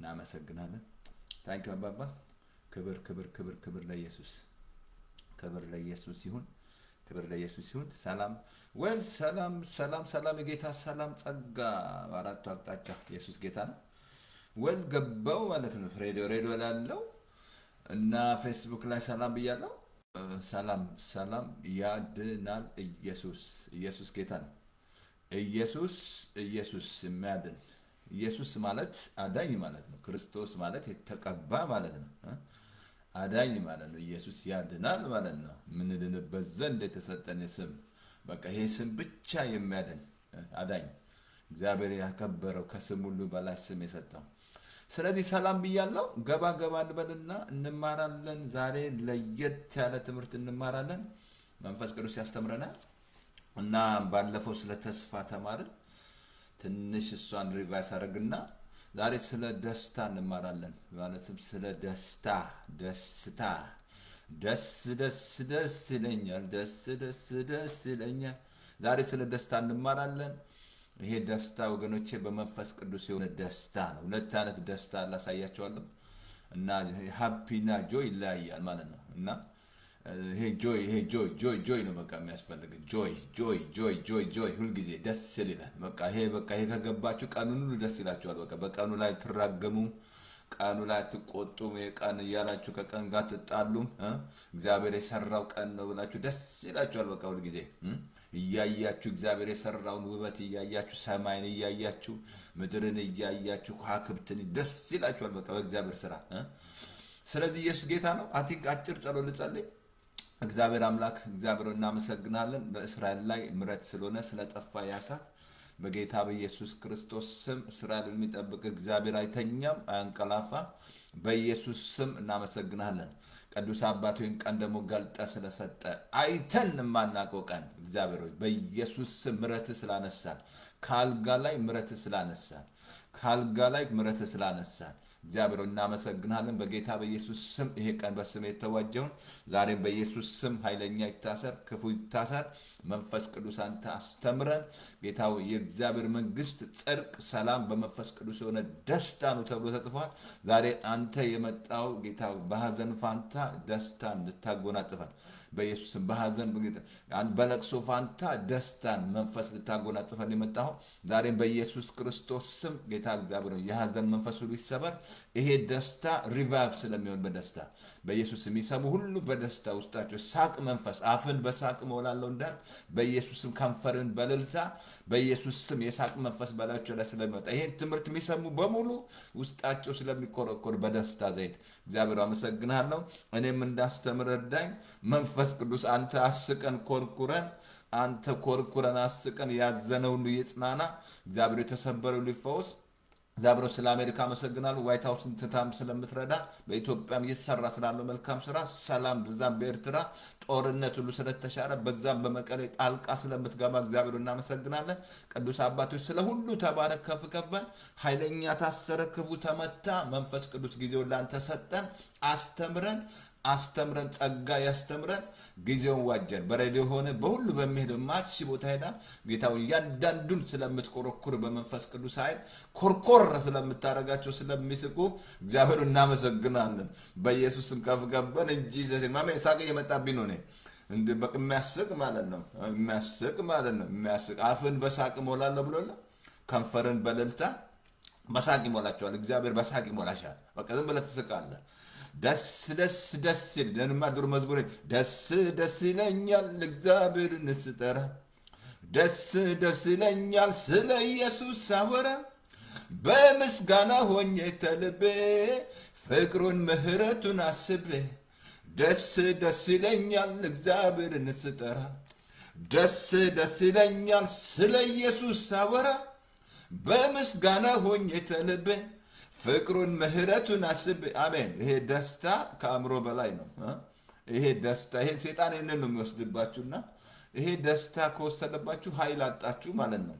እናመሰግናለን ታንክ ዩ አባባ ክብር ክብር ክብር ክብር ለኢየሱስ ክብር ለኢየሱስ ይሁን ክብር ለኢየሱስ ይሁን ሰላም ወል ሰላም ሰላም ሰላም የጌታ ሰላም ጸጋ በአራቱ አቅጣጫ ኢየሱስ ጌታ ነው ወል ገባው ማለት ነው ሬዲዮ ላለው እና ፌስቡክ ላይ ሰላም ብያለሁ ሰላም ሰላም ያድናል ኢየሱስ ጌታ ነው ኢየሱስ የሚያድን ኢየሱስ ማለት አዳኝ ማለት ነው ክርስቶስ ማለት የተቀባ ማለት ነው አዳኝ ማለት ነው ኢየሱስ ያድናል ማለት ነው ምን ልንበት ዘንድ የተሰጠን ስም በቃ ይሄ ስም ብቻ የሚያድን አዳኝ እግዚአብሔር ያከበረው ከስም ሁሉ በላይ ስም የሰጠው ስለዚህ ሰላም ብያለሁ ገባ እንበልና እንማራለን ዛሬ ለየት ያለ ትምህርት እንማራለን መንፈስ ቅዱስ ያስተምረናል እና ባለፈው ስለ ተስፋ ተማርን ትንሽ እሷን ሪቫይስ አድርግና ዛሬ ስለ ደስታ እንማራለን ማለትም ስለ ደስታ ደስ ይለኛል ዛሬ ስለ ደስታ እንማራለን ይሄ ደስታ ወገኖቼ በመንፈስ ቅዱስ የሆነ ደስታ ነው ሁለት አይነት ደስታ ላሳያችኋለሁ እና ሃፒና ጆይ ይለያያል ማለት ነው እና ይሄ ጆይ ነው በቃ የሚያስፈልግ ጆይ ሁሉ ጊዜ ደስ ይላል በቃ ይሄ ከገባችሁ ቀኑን ሁሉ ደስ ይላችኋል በቃ በቀኑ ላይ ትራገሙ ቀኑ ላይ ትቆጡም የቀን ይያላችሁ ከቀን ጋር ትጣሉም እግዚአብሔር የሰራው ቀን ነው ብላችሁ ደስ ይላችኋል በቃ ሁሉ ጊዜ እያያችሁ እግዚአብሔር የሰራውን ውበት እያያችሁ ሰማይን እያያችሁ ምድርን እያያችሁ ከዋክብትን ደስ ይላችኋል በቃ በእግዚአብሔር ስራ ስለዚህ ኢየሱስ ጌታ ነው አቲክ አጭር ጸሎት ልጸልይ እግዚአብሔር አምላክ እግዚአብሔር እናመሰግናለን በእስራኤል ላይ ምረት ስለሆነ ስለጠፋ ያሳት በጌታ በኢየሱስ ክርስቶስ ስም እስራኤልን የሚጠብቅ እግዚአብሔር አይተኛም አያንቀላፋ በኢየሱስ ስም እናመሰግናለን ቅዱስ አባት ሆይ ቀን ደሞ ገልጠ ስለሰጠ አይተን ማናቀው ቀን እግዚአብሔር ሆይ በኢየሱስ ስም ምረት ስላነሳ ካልጋ ላይ ምረት ስላነሳ እግዚአብሔር እናመሰግናለን በጌታ በኢየሱስ ስም ይሄ ቀን በስም የተዋጀው ዛሬም በኢየሱስ ስም ኃይለኛ ይታሰር ክፉ ይታሰር መንፈስ ቅዱስ አንተ አስተምረን ጌታው የእግዚአብሔር መንግስት ጽድቅ ሰላም በመንፈስ ቅዱስ የሆነ ደስታ ነው ተብሎ ተጽፏል ዛሬ አንተ የመጣው ጌታው በሐዘን ፋንታ ደስታ እንድታጎናጽፈን በኢየሱስ በሐዘን በለቅሶ ፋንታ ደስታን መንፈስ ልታጎናጽፈን የመጣው ዛሬም በኢየሱስ ክርስቶስ ስም ጌታ እግዚአብሔር የሐዘን መንፈስ ሁሉ ይሰበር ይሄ ደስታ ሪቫይቭ ስለሚሆን በደስታ በኢየሱስ የሚሰሙ ሁሉ በደስታ ውስጣቸው ሳቅ መንፈስ አፍን በሳቅ ሞላለው እንዳል በኢየሱስ ስም ከንፈርን በልልታ በኢየሱስ ስም የሳቅ መንፈስ በላቸው ላይ ስለሚመጣ ይሄ ትምህርት የሚሰሙ በሙሉ ውስጣቸው ስለሚኮረኮር በደስታ ዘይት እግዚአብሔር አመሰግናለሁ እኔም እንዳስተምር እርዳኝ መንፈስ ቅዱስ አንተ አስቀን ኮርኩረን አንተ ኮርኩረን አስቀን ያዘነው ሁሉ ይጽናና እግዚአብሔር የተሰበረው ሊፈውስ እግዚአብሔር ስለ አሜሪካ አመሰግናለሁ ዋይት ሃውስን ተታም ስለምትረዳ በኢትዮጵያም እየተሰራ ስላለው መልካም ስራ ሰላም በዛም በኤርትራ ጦርነት ሁሉ ስለተሻረ በዛም በመቀሌ ጣልቃ ስለምትገባ እግዚአብሔር እናመሰግናለን ቅዱስ አባቶች ስለ ሁሉ ተባረክ ከፍከበን ኃይለኛ ታሰረ ክፉ ተመታ መንፈስ ቅዱስ ጊዜው ላንተ ሰጠን አስተምረን ጸጋ ያስተምረን ጊዜውን ዋጀን በሬዲዮ ሆነ በሁሉ በሚሄድ ማትሽ ቦታ ሄዳ ጌታው ያንዳንዱን ስለምትቆረኩር በመንፈስ ቅዱስ ኃይል ኮርኮር ስለምታረጋቸው ስለሚስቁ እግዚአብሔር እናመሰግናለን በኢየሱስም ከፍገበን እንጂ ማሜ ሳቀ የመጣብኝ ነው እንደ በቅሚያስቅ ማለት ነው የሚያስቅ አፍን በሳቅ ሞላለሁ ብሎላ ከንፈርን በልልታ በሳቅ ይሞላቸዋል እግዚአብሔር በሳቅ ይሞላሻል በቃ ዝም ብለህ ትስቃለህ ደስ ይለኛል ዱር መዝሙር ደስ ይለኛል እግዚአብሔርን ስጠራ ደስ ይለኛል ስለ ኢየሱስ አወራ በምስጋና ሆኜ ተልቤ ፍቅሩን ምህረቱን አስቤ ደስ ይለኛል እግዚአብሔርን ስጠራ ደስ ይለኛል ስለ ኢየሱስ አወራ በምስጋና ሆኜ ተልቤ ፍቅሩን ምህረቱን አስቤ አሜን ይሄ ደስታ ከአምሮ በላይ ነው ይሄ ደስታ ይሄ ሰይጣን እነን ነው የሚወስድባችሁና ይሄ ደስታ ከወሰደባችሁ ኃይል አጣችሁ ማለት ነው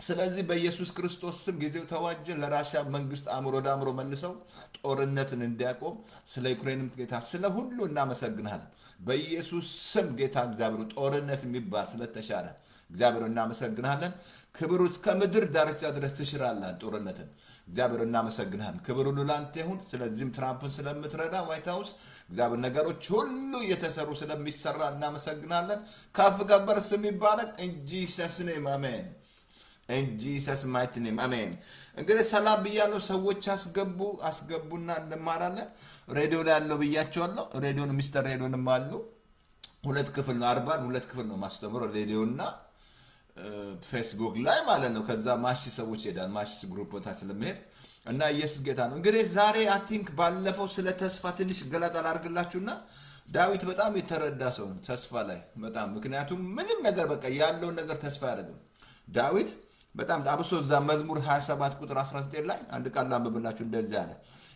ስለዚህ በኢየሱስ ክርስቶስ ስም ጊዜው ተዋጀ ለራሻ መንግስት አምሮ ዳምሮ መልሰው ጦርነትን እንዲያቆም ስለ ዩክሬንም ጌታ ስለ ሁሉ እናመሰግናለን በኢየሱስ ስም ጌታ እግዚአብሔር ጦርነት የሚባል ስለተሻረ እግዚአብሔር እናመሰግናለን ክብሩ እስከ ምድር ዳርቻ ድረስ ትሽራለህ ጦርነትን እግዚአብሔር እናመሰግናለን ክብሩ ላንተ ይሁን ስለዚህም ትራምፕን ስለምትረዳ ዋይት ሃውስ እግዚአብሔር ነገሮች ሁሉ እየተሰሩ ስለሚሰራ እናመሰግናለን ከፍ ከበር ስም ይባረክ in Jesus name amen in Jesus mighty name amen እንግዲህ ሰላም ብያለሁ ሰዎች አስገቡና እንማራለን ሬዲዮ ላይ ያለው ብያቸዋለሁ ሬዲዮን ሚስተር ሬዲዮንም አሉ ሁለት ክፍል ነው 40 ሁለት ክፍል ነው ማስተምረው ሬዲዮና ፌስቡክ ላይ ማለት ነው ከዛ ማሺ ሰዎች ሄዳል ማሺ ግሩፕ ቦታ ስለሚሄድ እና ኢየሱስ ጌታ ነው እንግዲህ ዛሬ አይ ቲንክ ባለፈው ስለ ተስፋ ትንሽ ገለጻ አድርግላችሁና ዳዊት በጣም የተረዳ ሰው ነው ተስፋ ላይ በጣም ምክንያቱም ምንም ነገር በቃ ያለው ነገር ተስፋ ያደርጋል ዳዊት በጣም አብሶ ዛ መዝሙር 27 ቁጥር 19 ላይ አንድ ቃል ላንብብላችሁ እንደዚህ አለ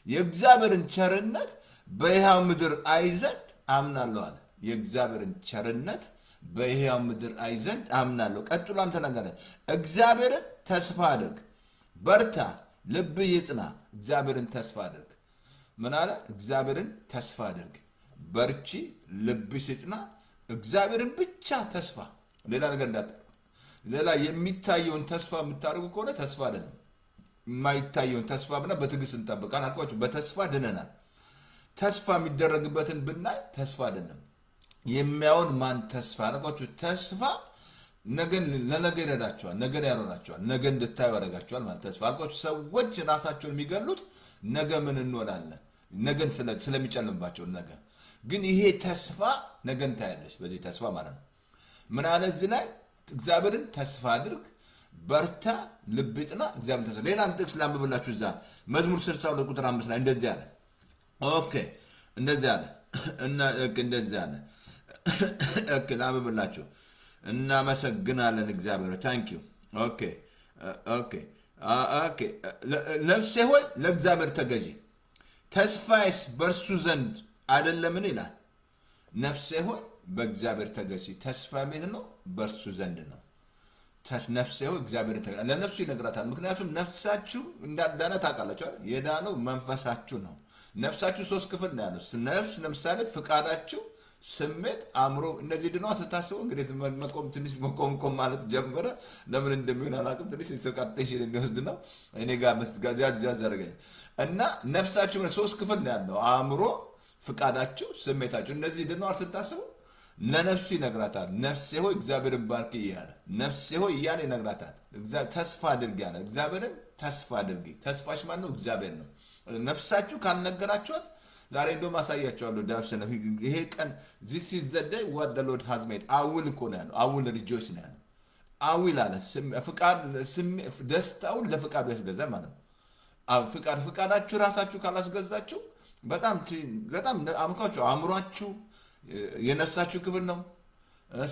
የእግዚአብሔርን ቸርነት በሕያው ምድር አይዘንድ አምናለሁ አለ የእግዚአብሔርን ቸርነት በሕያው ምድር አይዘንድ አምናለሁ ቀጥሎ አንተ ነገር እግዚአብሔርን ተስፋ አድርግ በርታ ልብ ይጽና እግዚአብሔርን ተስፋ አድርግ ምን አለ እግዚአብሔርን ተስፋ አድርግ በርቺ ልብ ይጽና እግዚአብሔርን ብቻ ተስፋ ሌላ ነገር እንዳት ሌላ የሚታየውን ተስፋ የምታደርጉ ከሆነ ተስፋ አይደለም የማይታየውን ተስፋ ብና በትግስት እንጠብቃለን አልኳችሁ በተስፋ ድነናል ተስፋ የሚደረግበትን ብናይ ተስፋ አይደለም የሚያውን ማን ተስፋ አልኳችሁ ተስፋ ነገን ለነገ ይረዳቸዋል ነገን ያሮናቸዋል ነገ እንድታዩ ያደርጋቸዋል ማለት ተስፋ አልኳችሁ ሰዎች ራሳቸውን የሚገሉት ነገ ምን እንሆናለን ነገን ስለሚጨልምባቸው ነገ ግን ይሄ ተስፋ ነገን ታያለሽ በዚህ ተስፋ ማለት ነው ምን አለ እዚህ ላይ እግዚአብሔርን ተስፋ አድርግ በርታ ልብ ይጽና እግዚአብሔር ተስፋ ሌላ ጥቅስ ላንብብላችሁ እዛ መዝሙር 62 ቁጥር 5 ላይ እንደዚህ አለ ኦኬ እንደዚህ አለ እና እንደዚህ አለ ኦኬ ላንብብላችሁ እናመሰግናለን እግዚአብሔር ታንክ ዩ ኦኬ ኦኬ ኦኬ ነፍሴ ሆይ ለእግዚአብሔር ተገዢ ተስፋዬስ በእርሱ ዘንድ አይደለምን ይላል ነፍሴ ሆይ በእግዚአብሔር ተገዢ ተስፋ ቤት ነው በእርሱ ዘንድ ነው ነፍሴ ሆይ እግዚአብሔር ተገዢ ለነፍሱ ይነግራታል ምክንያቱም ነፍሳችሁ እንዳዳነ ታውቃላችሁ አይደል የዳነው መንፈሳችሁ ነው ነፍሳችሁ ሶስት ክፍል ነው ያለው ነፍስ ለምሳሌ ፍቃዳችሁ ስሜት አእምሮ እነዚህ ድነው ስታስቡ እንግዲህ መቆም ትንሽ መቆም ማለት ጀመረ ለምን እንደሚሆን አላውቅም ትንሽ ሲሰቃጥሽ እንደሚወስድ ነው እኔ ጋር መስጋጃ ያዘረገኝ እና ነፍሳችሁ ሶስት ክፍል ነው ያለው አእምሮ ፍቃዳችሁ ስሜታችሁ እነዚህ ድነው ስታስቡ ለነፍሱ ይነግራታል ነፍሴ ሆይ እግዚአብሔርን ባርክ ይያለ ነፍሴ ሆይ ይያለ ይነግራታል እግዚአብሔር ተስፋ አድርጊ ያለ እግዚአብሔርን ተስፋ አድርጊ ተስፋሽ ማን ነው እግዚአብሔር ነው ነፍሳችሁ ካልነገራችኋት ዛሬ እንደው ማሳያችኋለሁ ዳብስ ነው ይሄ ቀን this is the day what the Lord has made I will እኮ ነው ያለው I will rejoice ነው ያለው I will አለ ፍቃድ ደስታውን ለፍቃዱ ያስገዛል ማለት ነው ፍቃዳችሁ ራሳችሁ ካላስገዛችሁ በጣም አምካችሁ አእምሯችሁ የነፍሳችሁ ክፍል ነው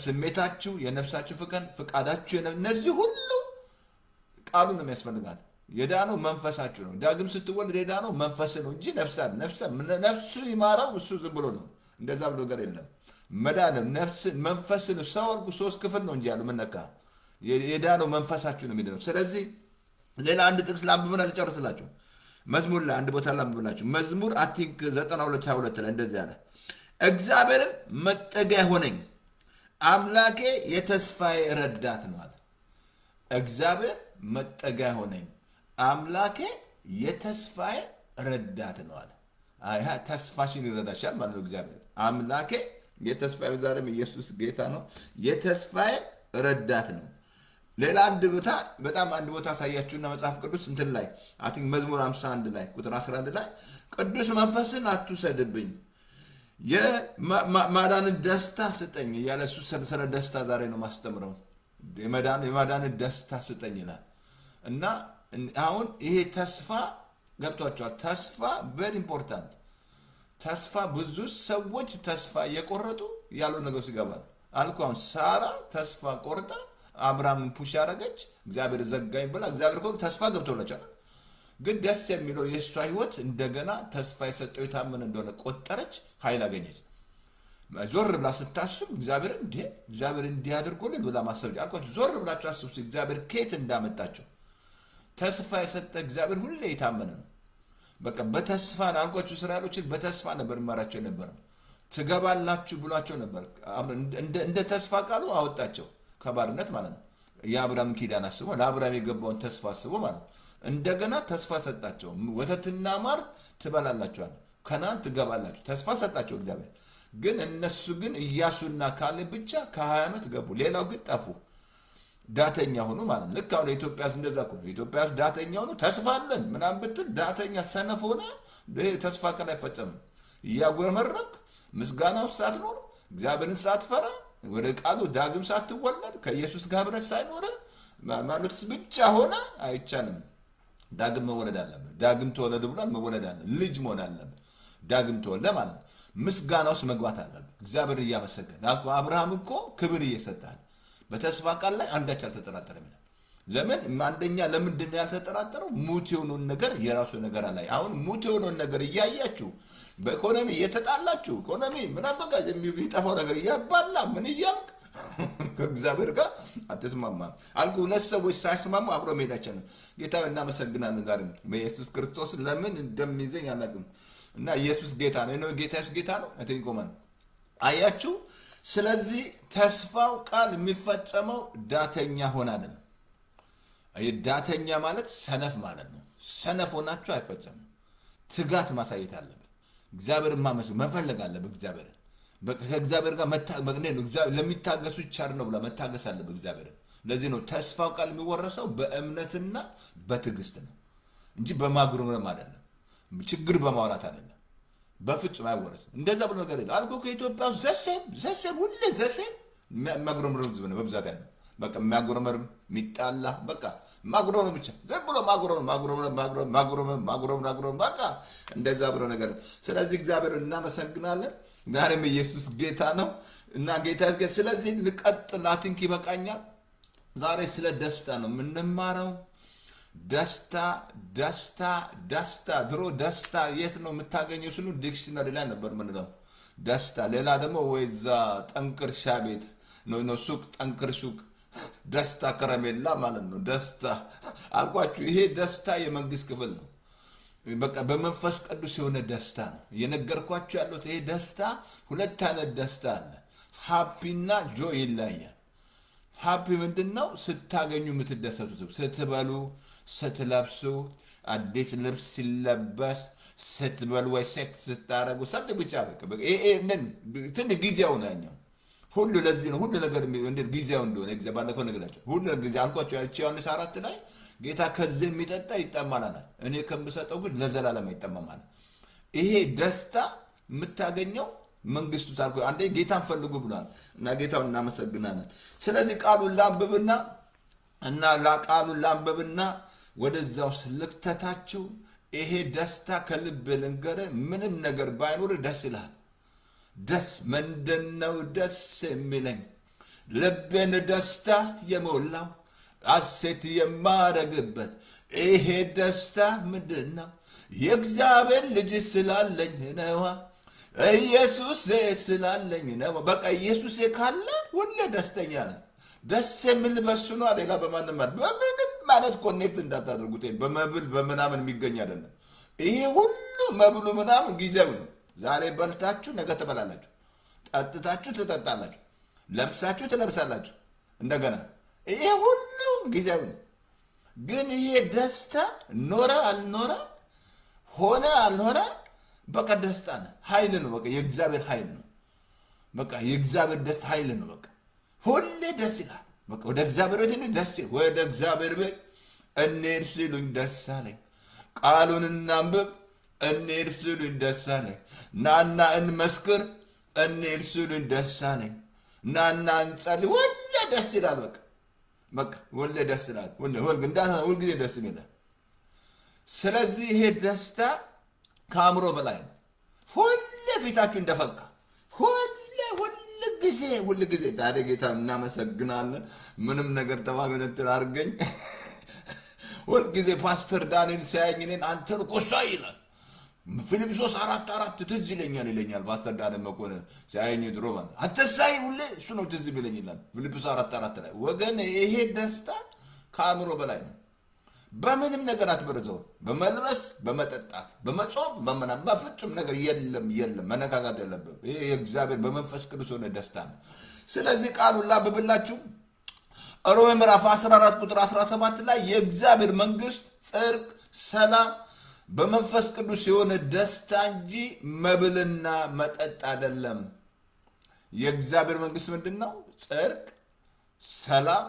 ስሜታችሁ የነፍሳችሁ ፍቃዳችሁ እነዚህ ሁሉ ቃሉ ነው የሚያስፈልጋል የዳነው መንፈሳችሁ ነው ዳግም ስትወልድ የዳነው መንፈስ ነው እንጂ ነፍሱ ይማራው እሱ ዝም ብሎ ነው እንደዛ ብሎ ነገር የለም መዳን ነፍስ መንፈስ ነው ሰውልኩ ሶስት ክፍል ነው እንጂ ያለው መነካ የዳነው መንፈሳችሁ ነው የሚደነው ስለዚህ ሌላ አንድ ጥቅስ ላንብብና ልጨርስላችሁ መዝሙር ላይ አንድ ቦታ ላንብብላችሁ መዝሙር አይ ቲንክ 92 ላይ እንደዚህ አለ እግዚአብሔርን መጠጊያ ሆነኝ አምላኬ የተስፋዬ ረዳት ነው አለ እግዚአብሔር መጠጊያ ሆነኝ አምላኬ የተስፋዬ ረዳት ነው አለ አይሃ ተስፋሽን ይረዳሻል ማለት ነው እግዚአብሔር አምላኬ የተስፋዬ ዛሬም ኢየሱስ ጌታ ነው የተስፋዬ ረዳት ነው ሌላ አንድ ቦታ በጣም አንድ ቦታ ሳያችሁና መጽሐፍ ቅዱስ እንትን ላይ አይ ቲንክ መዝሙር 51 ላይ ቁጥር 11 ላይ ቅዱስ መንፈስን አትውሰድብኝ የማዳንን ደስታ ስጠኝ ያለ እሱ ስለ ደስታ ዛሬ ነው ማስተምረው የማዳንን ደስታ ስጠኝ ይላል እና አሁን ይሄ ተስፋ ገብቷቸዋል ተስፋ very important ተስፋ ብዙ ሰዎች ተስፋ የቆረጡ ያለው ነገር ሲገባል አልኳም ሳራ ተስፋ ቆርጣ አብርሃምን ፑሽ ያረገች እግዚአብሔር ዘጋኝ ብላ እግዚአብሔር እኮ ተስፋ ገብቶላቻል ግን ደስ የሚለው የሷ ህይወት እንደገና ተስፋ የሰጠው የታመነ እንደሆነ ቆጠረች ኃይል አገኘች ዞር ብላ ስታስብ እግዚአብሔር እንዲያደርጎልን ብላ ማሰብ አልኳችሁ ዞር ብላችሁ አስቡ እግዚአብሔር ከየት እንዳመጣቸው ተስፋ የሰጠ እግዚአብሔር ሁሌ የታመነ ነው በቃ በተስፋ አልኳችሁ እስራኤሎችን በተስፋ ነበር ማራቸው ነበር ትገባላችሁ ብሏቸው ነበር እንደ ተስፋ ቃሉ አወጣቸው ከባርነት ማለት ነው የአብርሃም ኪዳን አስቦ ለአብርሃም የገባውን ተስፋ አስቦ ማለት ነው እንደገና ተስፋ ሰጣቸው ወተትና ማር ትበላላችሁ ከናን ትገባላችሁ ተስፋ ሰጣቸው እግዚአብሔር ግን እነሱ ግን ኢያሱና ካሌብ ብቻ ከ20 ዓመት ገቡ ሌላው ግን ጠፉ ዳተኛ ሆኑ ማለት ልክ አሁን ኢትዮጵያስ እንደዛ እኮ ኢትዮጵያስ ዳተኛ ሆኑ ተስፋ አለን ምናምን ብትል ዳተኛ ሰነፍ ሆነ ተስፋ ቀን አይፈጸምም ያጎመረክ ምስጋናው ሳትኖር እግዚአብሔርን ሳትፈራ ወደ ቃሉ ዳግም ሳትወለድ ከኢየሱስ ጋር ብረት ሳይኖር ማኑትስ ብቻ ሆነ አይቻልም ዳግም መወለድ አለበት ዳግም ተወለድ ብሏል መወለድ አለ ልጅ መሆን አለበት ዳግም ተወለደ ማለት ምስጋናውስ መግባት አለበት እግዚአብሔር ያመሰገን አብርሃም እኮ ክብር እየሰጣል በተስፋ ቃል ላይ አንዳች አልተጠራጠረም ለምን አንደኛ ለምንድን ነው ያልተጠራጠረው ሙት የሆነውን ነገር የራሱ ነገር አለ አሁን ሙት የሆነውን ነገር እያያችሁ በኢኮኖሚ እየተጣላችሁ ኢኮኖሚ ምናምን በቃ የሚጠፋው ነገር እያባላ ምን እያልክ ከእግዚአብሔር ጋር አትስማማም አልኩ ሁለት ሰዎች ሳይስማሙ አብሮ መሄዳቸው ነው ጌታ እናመሰግናለን ዛሬ በኢየሱስ ክርስቶስ ለምን እንደሚዘኝ አላውቅም እና ኢየሱስ ጌታ ነው ጌታስ ጌታ ነው አትንቆማን አያችሁ ስለዚህ ተስፋው ቃል የሚፈጸመው ዳተኛ ሆነ አይደለም ዳተኛ ማለት ሰነፍ ማለት ነው ሰነፍ ሆናችሁ አይፈጸምም ትጋት ማሳየት አለበት እግዚአብሔርን ማመስገን መፈለግ አለበት እግዚአብሔር ከእግዚአብሔር ጋር ለሚታገሱ ቻር ነው ብላ መታገስ አለበት እግዚአብሔር ለዚህ ነው ተስፋው ቃል የሚወረሰው በእምነትና በትዕግስት ነው እንጂ በማጉረምረም አይደለም ችግር በማውራት አይደለም በፍጹም አይወረስም እንደዛ ብሎ ነገር የለም አልኩ ከኢትዮጵያ ዘሰብ ሁሉ ዘሰብ ማጉረምረም ዝም ነው በብዛት ያለው በቃ ማጉረምረም ሚጣላ በቃ ማጉረምረም ብቻ ዝም ብሎ ማጉረምረም በቃ እንደዛ ብሎ ነገር ስለዚህ እግዚአብሔር እናመሰግናለን ዛሬም ኢየሱስ ጌታ ነው እና ጌታ ይስገድ ስለዚህ ልቀጥል አትንክ ይበቃኛል ዛሬ ስለ ደስታ ነው የምንማረው ደስታ ድሮ ደስታ የት ነው የምታገኘው ስሉ ዲክሽነሪ ላይ ነበር ምንለው ደስታ ሌላ ደግሞ ወይዛ ጠንክር ሻቤት ነው ሱቅ ጠንክር ሱቅ ደስታ ከረሜላ ማለት ነው ደስታ አልኳችሁ ይሄ ደስታ የመንግስት ክፍል ነው በቃ በመንፈስ ቅዱስ የሆነ ደስታ ነው የነገርኳችሁ ያለው ይሄ ደስታ ሁለት አይነት ደስታ አለ ሃፒና ጆይ ይለያያል ሃፒ ምንድነው ስታገኙ የምትደሰቱት ስትበሉ ስትለብሱ አዲስ ልብስ ሲለበስ ስትበሉ ወይ ሴክስ ስታረጉ ሰጥ ብቻ በቃ እንትን ጊዜው ነው ያኛው ሁሉ ለዚህ ነው ሁሉ ነገር እንዴት ጊዜው እንደሆነ እግዚአብሔር ነገራቸው ሁሉ ጊዜ አልኳችሁ ያቺ ዮሐንስ 4 ላይ ጌታ ከዚህ የሚጠጣ ይጠማናል እኔ ከምሰጠው ግን ለዘላለም አይጠማም ይሄ ደስታ የምታገኘው መንግስቱ ታልኩ አንዴ ጌታን ፈልጉ ብሏል እና ጌታውን እናመሰግናለን ስለዚህ ቃሉን ላንብብና ወደዛው ስለክተታችሁ ይሄ ደስታ ከልብ ልንገር ምንም ነገር ባይኖር ደስ ይላል ደስ ምንድነው ደስ የሚለኝ ልቤን ደስታ የሞላው አሴት የማረግበት ይሄ ደስታ ምንድነው የእግዚአብሔር ልጅ ስላለኝ ነው ኢየሱስ ስላለኝ ነው በቃ ኢየሱስ ካለ ሁሉ ደስተኛ ነው ደስ የሚል በሱ ነው ሌላ በማንም በምንም ማለት ኮኔክት እንዳታደርጉት በመብል በመናምን የሚገኝ አይደለም ይሄ ሁሉ መብሉ ምናምን ጊዜው ነው ዛሬ በልታችሁ ነገ ተበላላችሁ ጠጥታችሁ ትጠጣላችሁ ለብሳችሁ ትለብሳላችሁ እንደገና ይሄ ሁሉ ጊዜው ነው ግን ይሄ ደስታ ኖረ አልኖረ ሆነ አልሆነ በቃ ደስታ ነው ኃይል ነው በቃ የእግዚአብሔር ኃይል ነው በቃ የእግዚአብሔር ደስታ ኃይል ነው በቃ ሁሌ ደስ ይላል በቃ ወደ እግዚአብሔር ቤት ደስ ይላል ወደ እግዚአብሔር ቤት እንሂድ ሲሉኝ ደስ አለኝ ቃሉን እናንብብ እንሂድ ሲሉኝ ደስ አለኝ ናና እንመስክር እንሂድ ሲሉኝ ደስ አለኝ ናና እንጸልይ ሁሌ ደስ ይላል በቃ ሁሌ ደስ ይላል ሁሌ ጊዜ ደስ ይላል ስለዚህ ይሄ ደስታ ከአእምሮ በላይ ነው ሁሌ ፊታችሁ እንደፈካ ሁሉ ጊዜ ታዲያ ጌታ እናመሰግናለን ምንም ነገር ተባበለትን አርገኝ ሁሉ ጊዜ ፓስተር ዳንኤል ሲያየኝ እኔን አንተን ቆሳ ይላል ፊልጵስዩስ 4:4 ትዝ ይለኛል ፓስተር ዳንኤል መኮንን ሲያየኝ ድሮ ማለት አንተ ሳይ ሁሌ እሱ ነው ትዝ ይለኝ ይላል ፊልጵስዩስ 4:4 ላይ ወገን ይሄ ደስታ ከአእምሮ በላይ ነው በምንም ነገር አትበረዘው በመልበስ በመጠጣት በመጾም በመናም በፍጹም ነገር የለም መነካካት የለበት ይሄ እግዚአብሔር በመንፈስ ቅዱስ ሆነ ደስታ ነው ስለዚህ ቃሉን ላብብላችሁ ሮሜ ምዕራፍ 14 ቁጥር 17 ላይ የእግዚአብሔር መንግስት ጽድቅ፣ ሰላም በመንፈስ ቅዱስ የሆነ ደስታ እንጂ መብልና መጠጥ አይደለም። የእግዚአብሔር መንግስት ምንድነው? ጽድቅ፣ ሰላም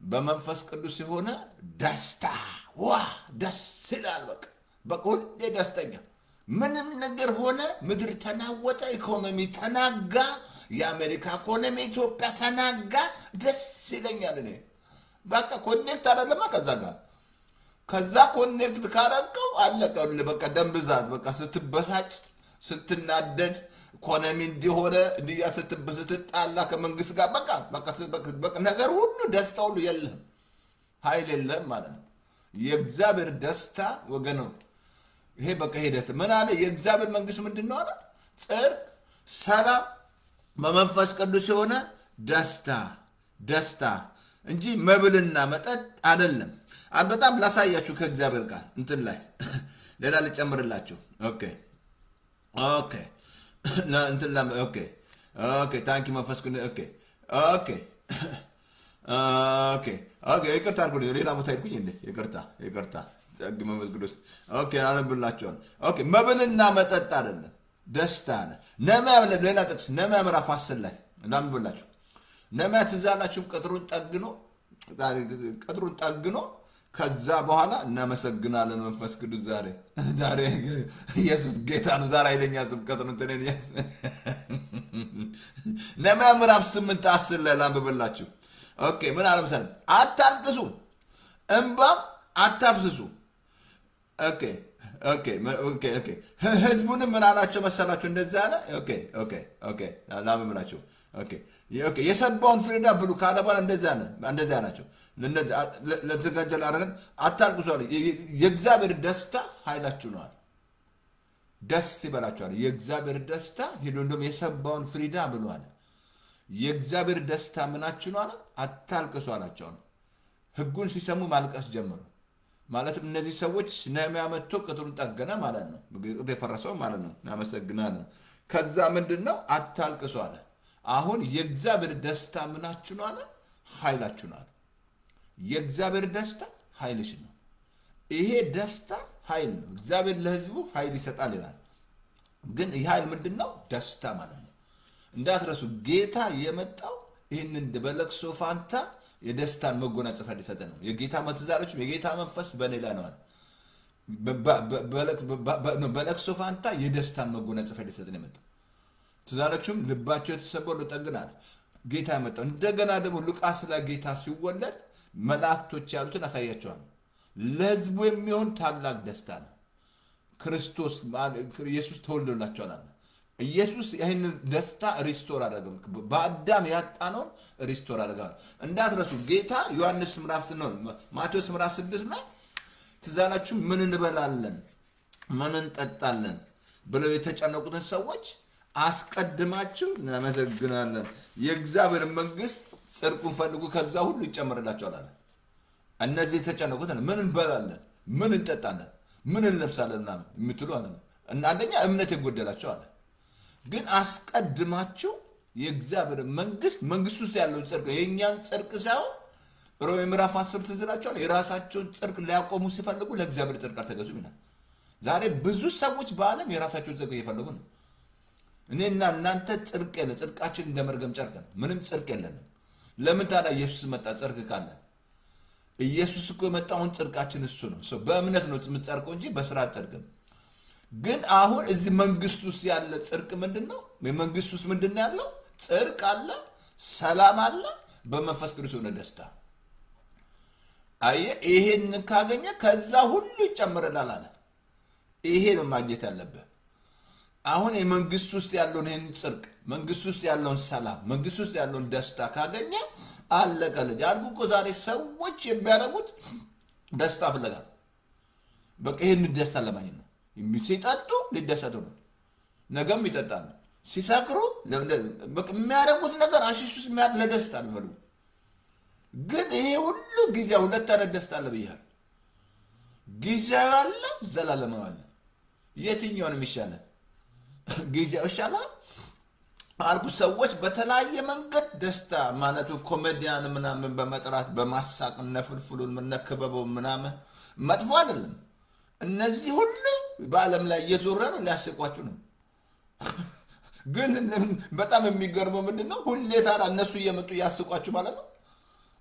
በመንፈስ ቅዱስ የሆነ ደስታ። ዋ ደስ ይላል። በቃ ሁሌ ደስተኛ። ምንም ነገር ሆነ፣ ምድር ተናወጠ፣ ኢኮኖሚ ተናጋ፣ የአሜሪካ ኢኮኖሚ ኢትዮጵያ ተናጋ፣ ደስ ይለኛል እኔ። በቃ ኮኔክት አይደለማ ከዛ ኮኔክት ካረቀው አለቀ። በቃ ደም ብዛት፣ በቃ ስትበሳጭ፣ ስትናደድ፣ ኢኮኖሚ እንዲሆነ እንዲያ ስትጣላ ከመንግስት ጋር በቃ ነገር ሁሉ ደስታ ሁሉ የለም፣ ኃይል የለም ማለት ነው። የእግዚአብሔር ደስታ ወገኑ ይሄ በቃ ሄደት ምን አለ? የእግዚአብሔር መንግስት ምንድነው አለ? ጽድቅ፣ ሰላም በመንፈስ ቅዱስ የሆነ ደስታ እንጂ መብልና መጠጥ አይደለም። በጣም ላሳያችሁ ከእግዚአብሔር ጋር እንትን ላይ ሌላ ልጨምርላችሁ። ኦኬ እንትን ላይ ኦኬ ታንኪ መንፈስ ቅዱስ ይቅርታ አድርጉልኝ። ሌላ ቦታ ሄድኩኝ እንዴ? ይቅርታ መንፈስ ቅዱስ አነብላችኋል። መብልና መጠጥ አይደለም ደስታ ነው። ሌላ ጥቅስ ነህምያ ምዕራፍ 10 ላይ እናንብላችሁ። ነህምያ ትዝ አላችሁ? ቅጥሩን ጠግኖ ከዛ በኋላ እናመሰግናለን መንፈስ ቅዱስ ዛሬ ኢየሱስ ጌታ ነው። ዛሬ ኃይለኛ ስብከት ነው። ነህምያ ምዕራፍ 8 10 ላይ ላንብብላችሁ። ምን አለ መሰለህ? አታልቅሱ እንባም አታፍስሱ። ህዝቡንም ምን አላቸው መሰላችሁ? እንደዛ አለ። ላንብብላችሁ። የሰባውን ፍሪዳ ብሉ ካለ በኋላ እንደዛ ናቸው። ለተዘጋጀ አረጋን አታልቅሱ አለ። የእግዚአብሔር ደስታ ኃይላችሁ ነው አለ። ደስ ይበላችኋል። የእግዚአብሔር ደስታ ሄዶ እንደም የሰባውን ፍሪዳ ብሉ አለ። የእግዚአብሔር ደስታ ምናችሁ ነው አለ። አታልቅሱ አላቸው። ህጉን ሲሰሙ ማልቀስ ጀመሩ። ማለትም እነዚህ ሰዎች ነህምያ መጥቶ ቅጥሩን ጠገነ ማለት ነው። ቅጥሩ የፈረሰው ማለት ነው። እናመሰግናለን። ከዛ ምንድነው? አታልቅሱ አለ። አሁን የእግዚአብሔር ደስታ ምናችሁ ነው አለ? ኃይላችሁ ነው አለ። የእግዚአብሔር ደስታ ኃይልሽ ነው። ይሄ ደስታ ኃይል ነው። እግዚአብሔር ለህዝቡ ኃይል ይሰጣል ይላል። ግን ይህ ኃይል ምንድነው? ደስታ ማለት ነው። እንዳትረሱ ጌታ የመጣው ይህንን በለቅሶ ፋንታ የደስታን መጎናጸፊያ ሊሰጥ ነው። የጌታ መትዛለች የጌታ መንፈስ በእኔ ላይ ነው አለ። በለቅሶ ፋንታ የደስታን መጎናጸፊያ ሊሰጥ ነው የመጣው። ትዛለችም ልባቸው የተሰበሩ ጠግናል ጌታ የመጣው። እንደገና ደግሞ ሉቃስ ላይ ጌታ ሲወለድ መላእክቶች ያሉትን አሳያቸዋል። ለህዝቡ የሚሆን ታላቅ ደስታ ነው። ክርስቶስ ኢየሱስ ተወልዶላቸዋል አለ። ኢየሱስ ይህን ደስታ ሪስቶር አደረገ። በአዳም ያጣነውን ሪስቶር አደረገ። እንዳትረሱ ጌታ ዮሐንስ ምዕራፍ 8 ማቴዎስ ምዕራፍ 6 ላይ ትዛላችሁ ምን እንበላለን ምን እንጠጣለን ብለው የተጨነቁትን ሰዎች አስቀድማችሁ እናመሰግናለን፣ የእግዚአብሔር መንግስት ጽድቁን ፈልጉ ከዛ ሁሉ ይጨመርላችኋል አለ። እነዚህ የተጨነቁት ምን እንበላለን ምን እንጠጣለን ምን እንለብሳለን የምትሉ አለ። አንደኛ እምነት የጎደላቸው አለ። ግን አስቀድማችሁ የእግዚአብሔር መንግስት ውስጥ ያለውን ጽድቅ የኛን ጽድቅ ሳይሆን ሮሜ ምዕራፍ 10 ትዝላችኋል። የራሳቸውን ጽድቅ ሊያቆሙ ሲፈልጉ ለእግዚአብሔር ጽድቅ አልተገዙም ይላል። ዛሬ ብዙ ሰዎች በዓለም የራሳቸውን ጽድቅ እየፈለጉ ነው። እኔና እናንተ ጽድቅ የለ፣ ጽድቃችን እንደ መርገም ጨርቅ ነው። ምንም ጽድቅ የለንም። ለምን ታዲያ ኢየሱስ መጣ? ጽድቅ ካለ ኢየሱስ እኮ የመጣውን ጽድቃችን እሱ ነው። በእምነት ነው የምትጸድቀው እንጂ በስራ አትጸድቅም። ግን አሁን እዚህ መንግስት ውስጥ ያለ ጽድቅ ምንድነው? መንግስት ውስጥ ምንድነው ያለው? ጽድቅ አለ፣ ሰላም አለ፣ በመንፈስ ቅዱስ የሆነ ደስታ። አየ ይሄን ካገኘ ከዛ ሁሉ ይጨምረናል አለ። ይሄ ነው ማግኘት ያለበት። አሁን የመንግስት ውስጥ ያለውን ይሄን ጽድቅ፣ መንግስት ውስጥ ያለውን ሰላም፣ መንግስት ውስጥ ያለውን ደስታ ካገኘ አለቀ። ልጅ አልኩ እኮ ዛሬ ሰዎች የሚያደርጉት ደስታ ፍለጋ ነው። በቃ ይሄን ደስታ ለማግኘት ነው። ሲጠጡ ሊደሰቱ ነው፣ ነገም ይጠጣሉ። ሲሰክሩ በቃ የሚያደርጉት ነገር አሽሹስ ለደስታ ነው። ግን ይሄ ሁሉ ጊዜ ሁለት አይነት ደስታ አለ ብያለሁ። ጊዜያዊ አለ፣ ዘላለማዊ አለ። የትኛው ነው የሚሻለው? ጊዜያዊ ይሻላል አልኩ ሰዎች በተለያየ መንገድ ደስታ ማለት ኮሜዲያን ምናምን በመጥራት በማሳቅ ነፍልፍሉን ምነከበበው ምናምን መጥፎ አይደለም እነዚህ ሁሉ በአለም ላይ እየዞረ ነው ሊያስቋችሁ ነው ግን በጣም የሚገርመው ምንድነው ሁሌ ታራ እነሱ እየመጡ ያስቋችሁ ማለት ነው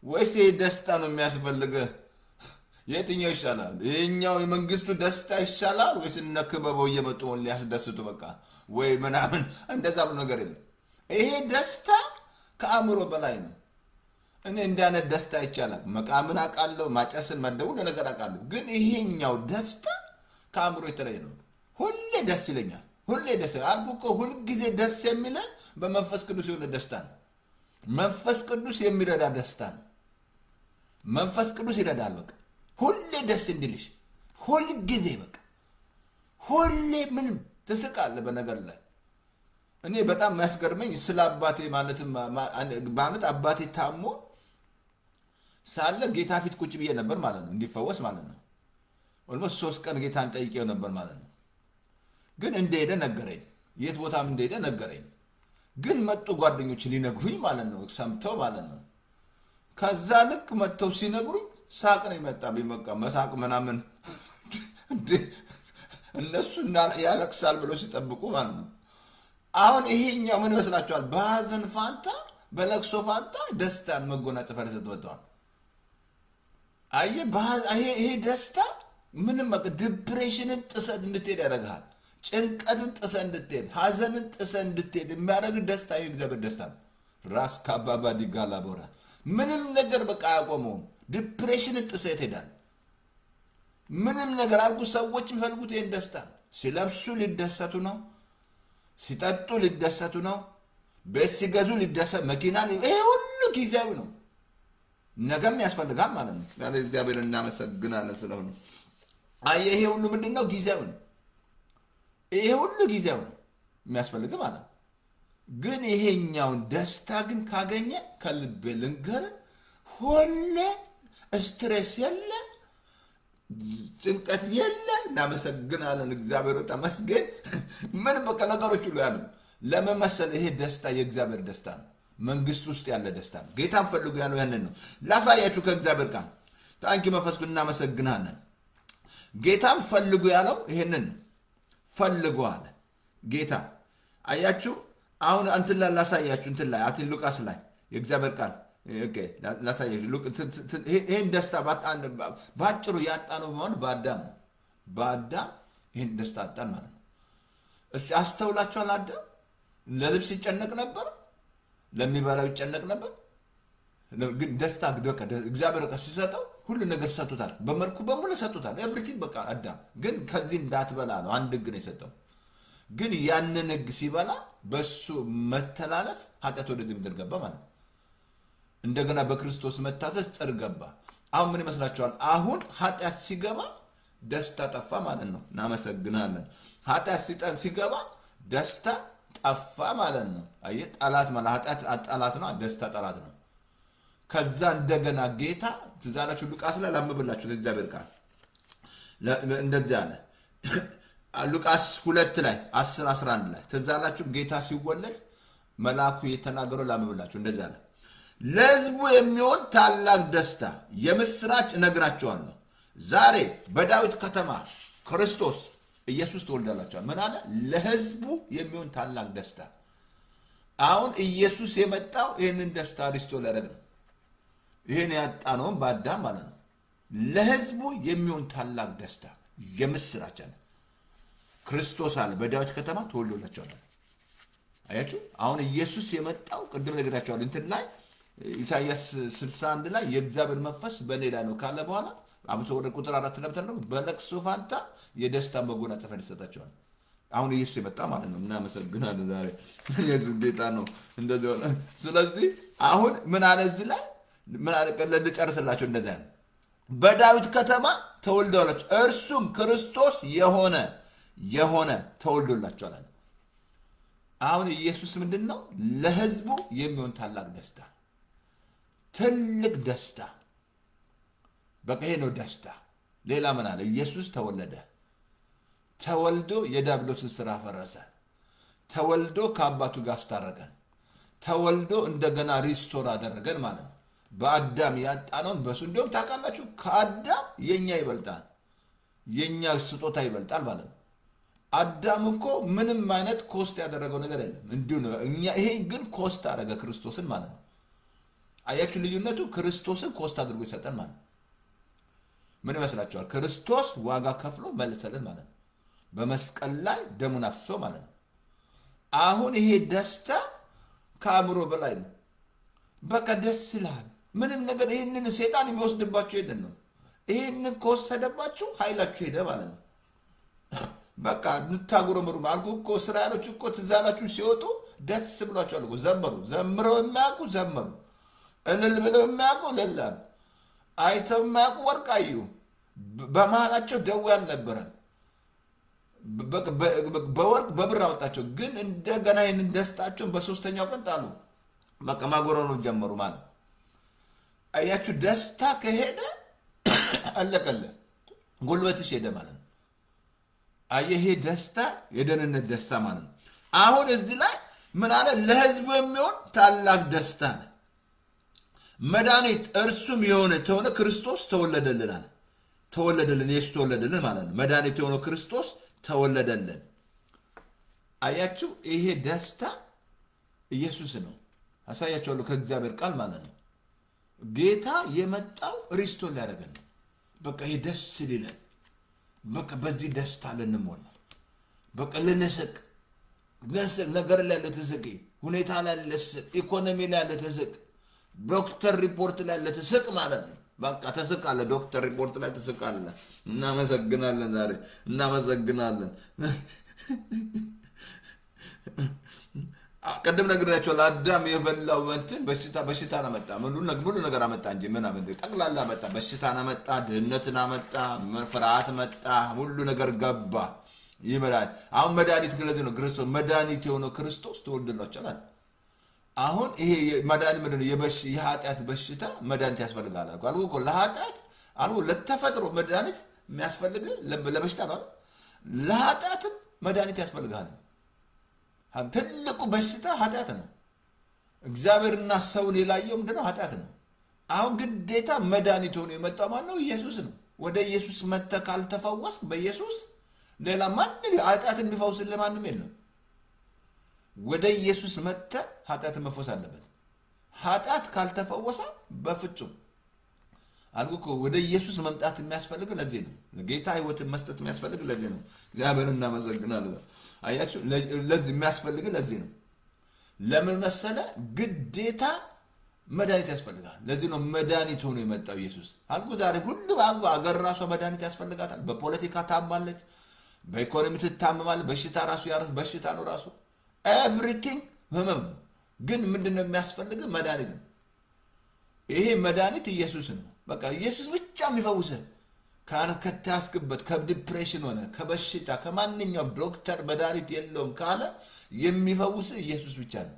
ወይስ ደስታ ነው የሚያስፈልገው የትኛው ይሻላል ይሄኛው የመንግስቱ ደስታ ይሻላል ወይስ እነከበበው እየመጡ ሊያስደስቱ በቃ ወይ ምናምን እንደዛ ብሎ ነገር የለም ይሄ ደስታ ከአእምሮ በላይ ነው እኔ እንዳነ ደስታ ይቻላል መቃምን አቃለው ማጨስን መደቡ ነገር አቃለው ግን ይሄኛው ደስታ ከአእምሮ የተለየ ነው ሁሌ ደስ ይለኛል ሁሌ ደስ አልኩ ሁሉ ጊዜ ደስ የሚለን በመንፈስ ቅዱስ የሆነ ደስታ ነው መንፈስ ቅዱስ የሚረዳ ደስታ ነው መንፈስ ቅዱስ ይረዳል በቃ ሁሌ ደስ እንዲልሽ ሁሉ ጊዜ በቃ ሁሌ ምንም ተስቃለ በነገር ላይ እኔ በጣም የሚያስገርመኝ ስለ አባቴ ማለት አባቴ ታሞ ሳለ ጌታ ፊት ቁጭ ብዬ ነበር ማለት ነው እንዲፈወስ ማለት ነው ኦልሞስት 3 ቀን ጌታን ጠይቄው ነበር ማለት ነው ግን እንደሄደ ነገረኝ የት ቦታም እንደሄደ ነገረኝ ግን መጡ ጓደኞች ሊነግሩኝ ማለት ነው ሰምተው ማለት ነው ከዛ ልክ መጥተው ሲነግሩኝ ሳቅ ነው የመጣብኝ በቃ መሳቅ ምናምን እነሱ ያለቅሳል ብሎ ሲጠብቁ ማለት ነው አሁን ይሄኛው ምን ይመስላችኋል በሐዘን ፋንታ በለቅሶ ፋንታ ደስታን መጎናጸፍ ተሰጥቷል አየ ይሄ ደስታ ምንም በቃ ዲፕሬሽንን ጥሰት እንድትሄድ ያደርጋል ጭንቀትን ጥሰት እንድትሄድ ሐዘንን ጥሰት እንድትሄድ የሚያደርግ ደስታ የእግዚአብሔር ደስታ ነው ራስ ካባባ ዲጋላቦራ ምንም ነገር በቃ ያቆመው ዲፕሬሽንን ጥሰት ይሄዳል ምንም ነገር አልኩ ሰዎች የሚፈልጉት ይሄን ደስታ ሲለብሱ ሊደሰቱ ነው ሲጠጡ ሊደሰቱ ነው ቤት ሲገዙ ሊደሰት መኪና ይሄ ሁሉ ጊዜያዊ ነው ነገም ያስፈልጋል ማለት ነው ያለ እግዚአብሔር እናመሰግናለን ስለሆነ አይ ይሄ ሁሉ ምንድነው ጊዜያዊ ነው ይሄ ሁሉ ጊዜያዊ ነው የሚያስፈልግ ማለት ግን ይሄኛው ደስታ ግን ካገኘ ከልብ ልንገር ሁሌ ስትሬስ የለ ጭንቀት የለ እናመሰግናለን እግዚአብሔር ተመስገን ምን በቃ ነገሮች ሁሉ ያሉ ለመመሰል ይሄ ደስታ የእግዚአብሔር ደስታ ነው መንግስት ውስጥ ያለ ደስታ ነው ጌታን ፈልጉ ያለው ያንን ነው ላሳያችሁ ከእግዚአብሔር ጋር ታንኪ መፈስኩና እናመሰግናለን ጌታን ፈልጉ ያለው ይሄንን ፈልጉ አለ ጌታ አያችሁ አሁን አንተ ላሳያችሁ እንት ላይ አቲ ሉቃስ ላይ የእግዚአብሔር ቃል ኦኬ ላሳያችሁ ይሄን ደስታ ባጭሩ ያጣነው ማለት በአዳም ይሄን ደስታ አጣን ማለት ነው እሺ አስተውላችኋል አዳም ለልብስ ይጨነቅ ነበር ለሚበላው ይጨነቅ ነበር ግን ደስታ በቃ እግዚአብሔር ሲሰጠው ሁሉ ነገር ሰጥቶታል በመልኩ በሙሉ ሰጥቶታል ኤቭሪቲንግ በቃ አዳም ግን ከዚህ እንዳትበላ ነው አንድ ግን የሰጠው ግን ያንን ህግ ሲበላ በሱ መተላለፍ ኃጢአት ወደዚህ ምድር ገባ ማለት እንደገና በክርስቶስ መታዘዝ ጽድቅ ገባ አሁን ምን ይመስላችኋል አሁን ኃጢአት ሲገባ ደስታ ጠፋ ማለት ነው እናመሰግናለን ኃጢአት ሲገባ ደስታ ጠፋ ማለት ነው አየ ጠላት ማለት ኃጢአት ጠላት ነው ደስታ ጠላት ነው ከዛ እንደገና ጌታ ትዛላችሁ ሉቃስ ላይ ላምብላችሁ እግዚአብሔር ቃል እንደዚህ አለ ሉቃስ 2 ላይ 10 11 ላይ ትዛላችሁ ጌታ ሲወለድ መልአኩ የተናገረው ላምብላችሁ እንደዚህ አለ ለሕዝቡ የሚሆን ታላቅ ደስታ የምስራች እነግራችኋለሁ ዛሬ በዳዊት ከተማ ክርስቶስ ኢየሱስ ተወልዶላችኋል ምን አለ ለሕዝቡ የሚሆን ታላቅ ደስታ አሁን ኢየሱስ የመጣው ይሄንን ደስታ ሪስቶ ሊያደርግ ነው ይሄን ያጣነው በአዳም ማለት ነው ለሕዝቡ የሚሆን ታላቅ ደስታ የምስራች አለ ክርስቶስ አለ በዳዊት ከተማ ተወልዶላችኋል አያችሁ አሁን ኢየሱስ የመጣው ቅድም ነግራችኋለሁ እንትን ላይ ኢሳይያስ 61 ላይ የእግዚአብሔር መንፈስ በኔ ላይ ነው ካለ በኋላ አብሶ ወደ ቁጥር 4 ላይ ተነገረ በለቅሶ ፋንታ የደስታ መጎናጸፊያ ይሰጣቸዋል አሁን ኢየሱስ የመጣ ማለት ነው እናመሰግናለን ዛሬ ኢየሱስ ጌታ ነው እንደዚህ ሆነ ስለዚህ አሁን ምን አለ እዚህ ላይ ምን አለ ለጨርስላችሁ እንደዛ በዳዊት ከተማ ተወልዶላችሁ እርሱም ክርስቶስ የሆነ ተወልዶላችኋል አሁን ኢየሱስ ምንድነው ለሕዝቡ የሚሆን ታላቅ ደስታ ትልቅ ደስታ በቃ ይሄ ነው ደስታ ሌላ ምን አለ ኢየሱስ ተወልዶ የዲያብሎስን ስራ ፈረሰ ተወልዶ ከአባቱ ጋር አስታረቀን ተወልዶ እንደገና ሪስቶር አደረገን ማለት ነው በአዳም ያጣነውን በሱ እንደውም ታውቃላችሁ ከአዳም የኛ ይበልጣል የኛ ስጦታ ይበልጣል ማለት ነው አዳም እኮ ምንም አይነት ኮስት ያደረገው ነገር የለም እንዲሁ ነው እኛ ይሄ ግን ኮስት አደረገ ክርስቶስን ማለት ነው አያችሁ ልዩነቱ ክርስቶስን ኮስት አድርጎ ይሰጠን ማለት ነው ምን ይመስላችኋል ክርስቶስ ዋጋ ከፍሎ መልሰልን ማለት ነው በመስቀል ላይ ደሙን አፍስሶ ማለት ነው አሁን ይሄ ደስታ ከአእምሮ በላይ ነው በቃ ደስ ይላል ምንም ነገር ይሄንን ሰይጣን የሚወስድባችሁ ይሄንን ነው ይሄንን ከወሰደባችሁ ኃይላችሁ ሄደ ማለት ነው በቃ ንታጉረምሩ ማልኩ እኮ እስራኤሎች እኮ ትዛላችሁ ሲወጡ ደስ ብሏቸዋል እኮ ዘምረው የሚያውቁ ዘመሩ እልል ብለው የሚያውቁ ለላም አይተው የሚያውቁ ወርቃዩ በመሃላቸው ደዌ አልነበረም በወርቅ በብር አወጣቸው ግን እንደገና ይሄንን ደስታቸውን በሶስተኛው ቀን ጣሉ በቃ ማጎረኑ ጀመሩ ማለት አያችሁ ደስታ ከሄደ አለቀለ ጉልበትሽ ሄደ ማለት ነው አየህ ደስታ የደህንነት ደስታ ማለት ነው አሁን እዚህ ላይ ምን አለ ለህዝቡ የሚሆን ታላቅ ደስታ ነው መድኃኒት እርሱም የሆነ ተሆነ ክርስቶስ ተወለደልን አለ ተወለደልን ኢየሱስ ተወለደልን ማለት ነው መድኃኒት የሆነው ክርስቶስ ተወለደልን አያችሁ ይሄ ደስታ ኢየሱስ ነው አሳያችኋለሁ ከእግዚአብሔር ቃል ማለት ነው ጌታ የመጣው ሪስቶር ሊያደርገን በቃ ይሄ ደስ ይላል በቃ በዚህ ደስታ ልንሞላ በቃ ልንስቅ ነገር ላይ ለተስቂ ሁኔታ ላይ ለስቅ ኢኮኖሚ ላይ ለተስቅ ዶክተር ሪፖርት ላይ ለተስቅ ማለት ነው በቃ ተስቃለ ዶክተር ሪፖርት ላይ ተስቃለ እናመሰግናለን ዛሬ እናመሰግናለን ቀደም ነግራችሁ ለአዳም የበላው እንትን በሽታ አመጣ ሙሉ ነገር አመጣ እንጂ ምን አመጣ ጠቅላላ አመጣ በሽታ አመጣ ድህነትን አመጣ ፍርሃት መጣ ሁሉ ነገር ገባ ይመላል አሁን መድኃኒት ስለዚህ ነው ክርስቶስ መድኃኒት የሆነው ክርስቶስ ተወልዶላችኋል አሁን ይሄ መድኃኒት ምንድነው የኃጢአት በሽታ መድኃኒት ያስፈልጋል አልኩ እኮ ለኃጢአት አልኩ ለተፈጥሮ መድኃኒት የሚያስፈልግ ለበሽታ ነው ለኃጢአትም መድኃኒት ያስፈልጋል ትልቁ በሽታ ኃጢአት ነው እግዚአብሔርና ሰውን የላየው ምንድነው ኃጢአት ነው አሁን ግዴታ መድኃኒት ሆኖ የመጣው ማን ነው ኢየሱስ ነው ወደ ኢየሱስ መጥተህ ካልተፈወስክ በኢየሱስ ሌላ ማንም ኃጢአት የሚፈውስ ለማንም የለም ወደ ኢየሱስ መጥተህ ኃጢአት መፈወስ አለበት ኃጢአት ካልተፈወሰ በፍጹም አልኩ ወደ ኢየሱስ መምጣት የሚያስፈልግ ለዚህ ነው ጌታ ህይወትን መስጠት የሚያስፈልግ ለዚህ ነው እግዚአብሔርን እናመሰግናለን አያችሁ ለዚህ የሚያስፈልግ ለዚህ ነው ለምን መሰለ ግዴታ መድኃኒት ያስፈልጋል ለዚህ ነው መድኃኒት ሆኖ የመጣው ኢየሱስ አልኩ ዛሬ ሁሉ አገር ራሷ መድኃኒት ያስፈልጋታል በፖለቲካ ታማለች በኢኮኖሚ ትታመማለች በሽታ ራሱ ያረስ በሽታ ነው ራሱ ኤቭሪቲንግ ህመም ግን ምንድነው የሚያስፈልግ መድኃኒት ነው ይሄ መድኃኒት ኢየሱስ ነው በቃ ኢየሱስ ብቻ የሚፈውስህ ከተያስክበት ከዲፕሬሽን ሆነ ከበሽታ ከማንኛውም ዶክተር መድኃኒት የለውም ካለ የሚፈውስ ኢየሱስ ብቻ ነው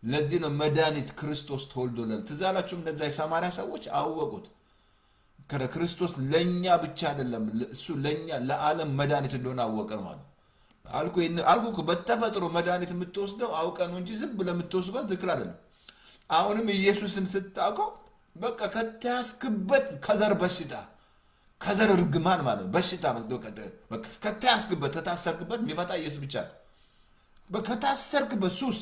ለዚህ ነው መድኃኒት ክርስቶስ ተወልዶላል ትዛላችሁም እነዛ የሳማሪያ ሰዎች አወቁት ክርስቶስ ለኛ ብቻ አይደለም እሱ ለኛ ለዓለም መድኃኒት እንደሆነ አወቀ ማለት አልኩ በተፈጥሮ መድኃኒት የምትወስደው አውቀ ነው እንጂ ዝም ብለህ የምትወስደው ትክክል አይደለም አሁንም ኢየሱስን ስታውቀው በቃ ከተያስክበት ከዘር በሽታ ከዘር እርግማን ማለት በሽታ ከተያስክበት ተታሰርክበት የሚፈታ ኢየሱስ ብቻ ነው በከታሰርክበት ሱስ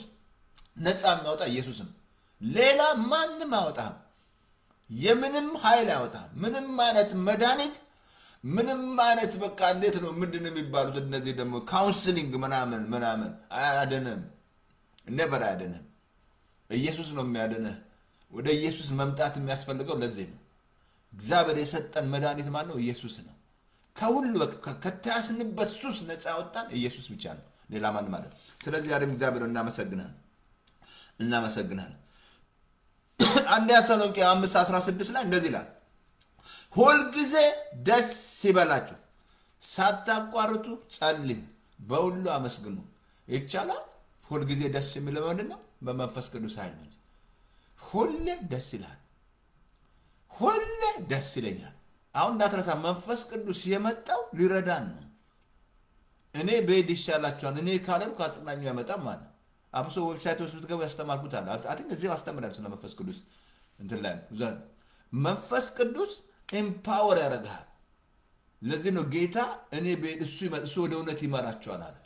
ነፃ የሚያወጣ ኢየሱስ ነው ሌላ ማንም አያወጣም የምንም ኃይል አያወጣም ምንም አይነት መድኃኒት ምንም አይነት በቃ እንዴት ነው ምንድነው የሚባሉት እነዚህ ደግሞ ካውንስሊንግ ምናምን አያድንም never አያድንም ኢየሱስ ነው የሚያድነህ ወደ ኢየሱስ መምጣት የሚያስፈልገው ለዚህ ነው እግዚአብሔር የሰጠን መድኃኒት ማለት ነው ኢየሱስ ነው ከሁሉ ከተያስንበት ሱስ ነፃ ያወጣን ኢየሱስ ብቻ ነው ሌላ ማን ማለት ስለዚህ ዛሬም እግዚአብሔር እናመሰግናለን አንደኛ ተሰሎንቄ 5:16 ላይ እንደዚህ ይላል ሁል ጊዜ ደስ ይበላችሁ ሳታቋርጡ ጸልዩ በሁሉ አመስግኑ ይቻላል ሁል ጊዜ ደስ የሚለው ምንድነው በመንፈስ ቅዱስ ኃይል ነው ሁሌ ደስ ይላል ሁሌ ደስ ይለኛል አሁን እንዳትረሳ መንፈስ ቅዱስ የመጣው ሊረዳን ነው እኔ በሄድ ይሻላችኋል እኔ ካለልኩ አጽናኙ ያመጣም ማለት አብሶ ዌብሳይት ውስጥ ብትገቡ ያስተማርኩት አለ አቲንክ እዚህ አስተምራለሁ ስለ መንፈስ ቅዱስ እንትን ላይ መንፈስ ቅዱስ ኤምፓወር ያደርጋል ለዚህ ነው ጌታ እኔ በሄድ እሱ ወደ እውነት ይመራቸዋል አለ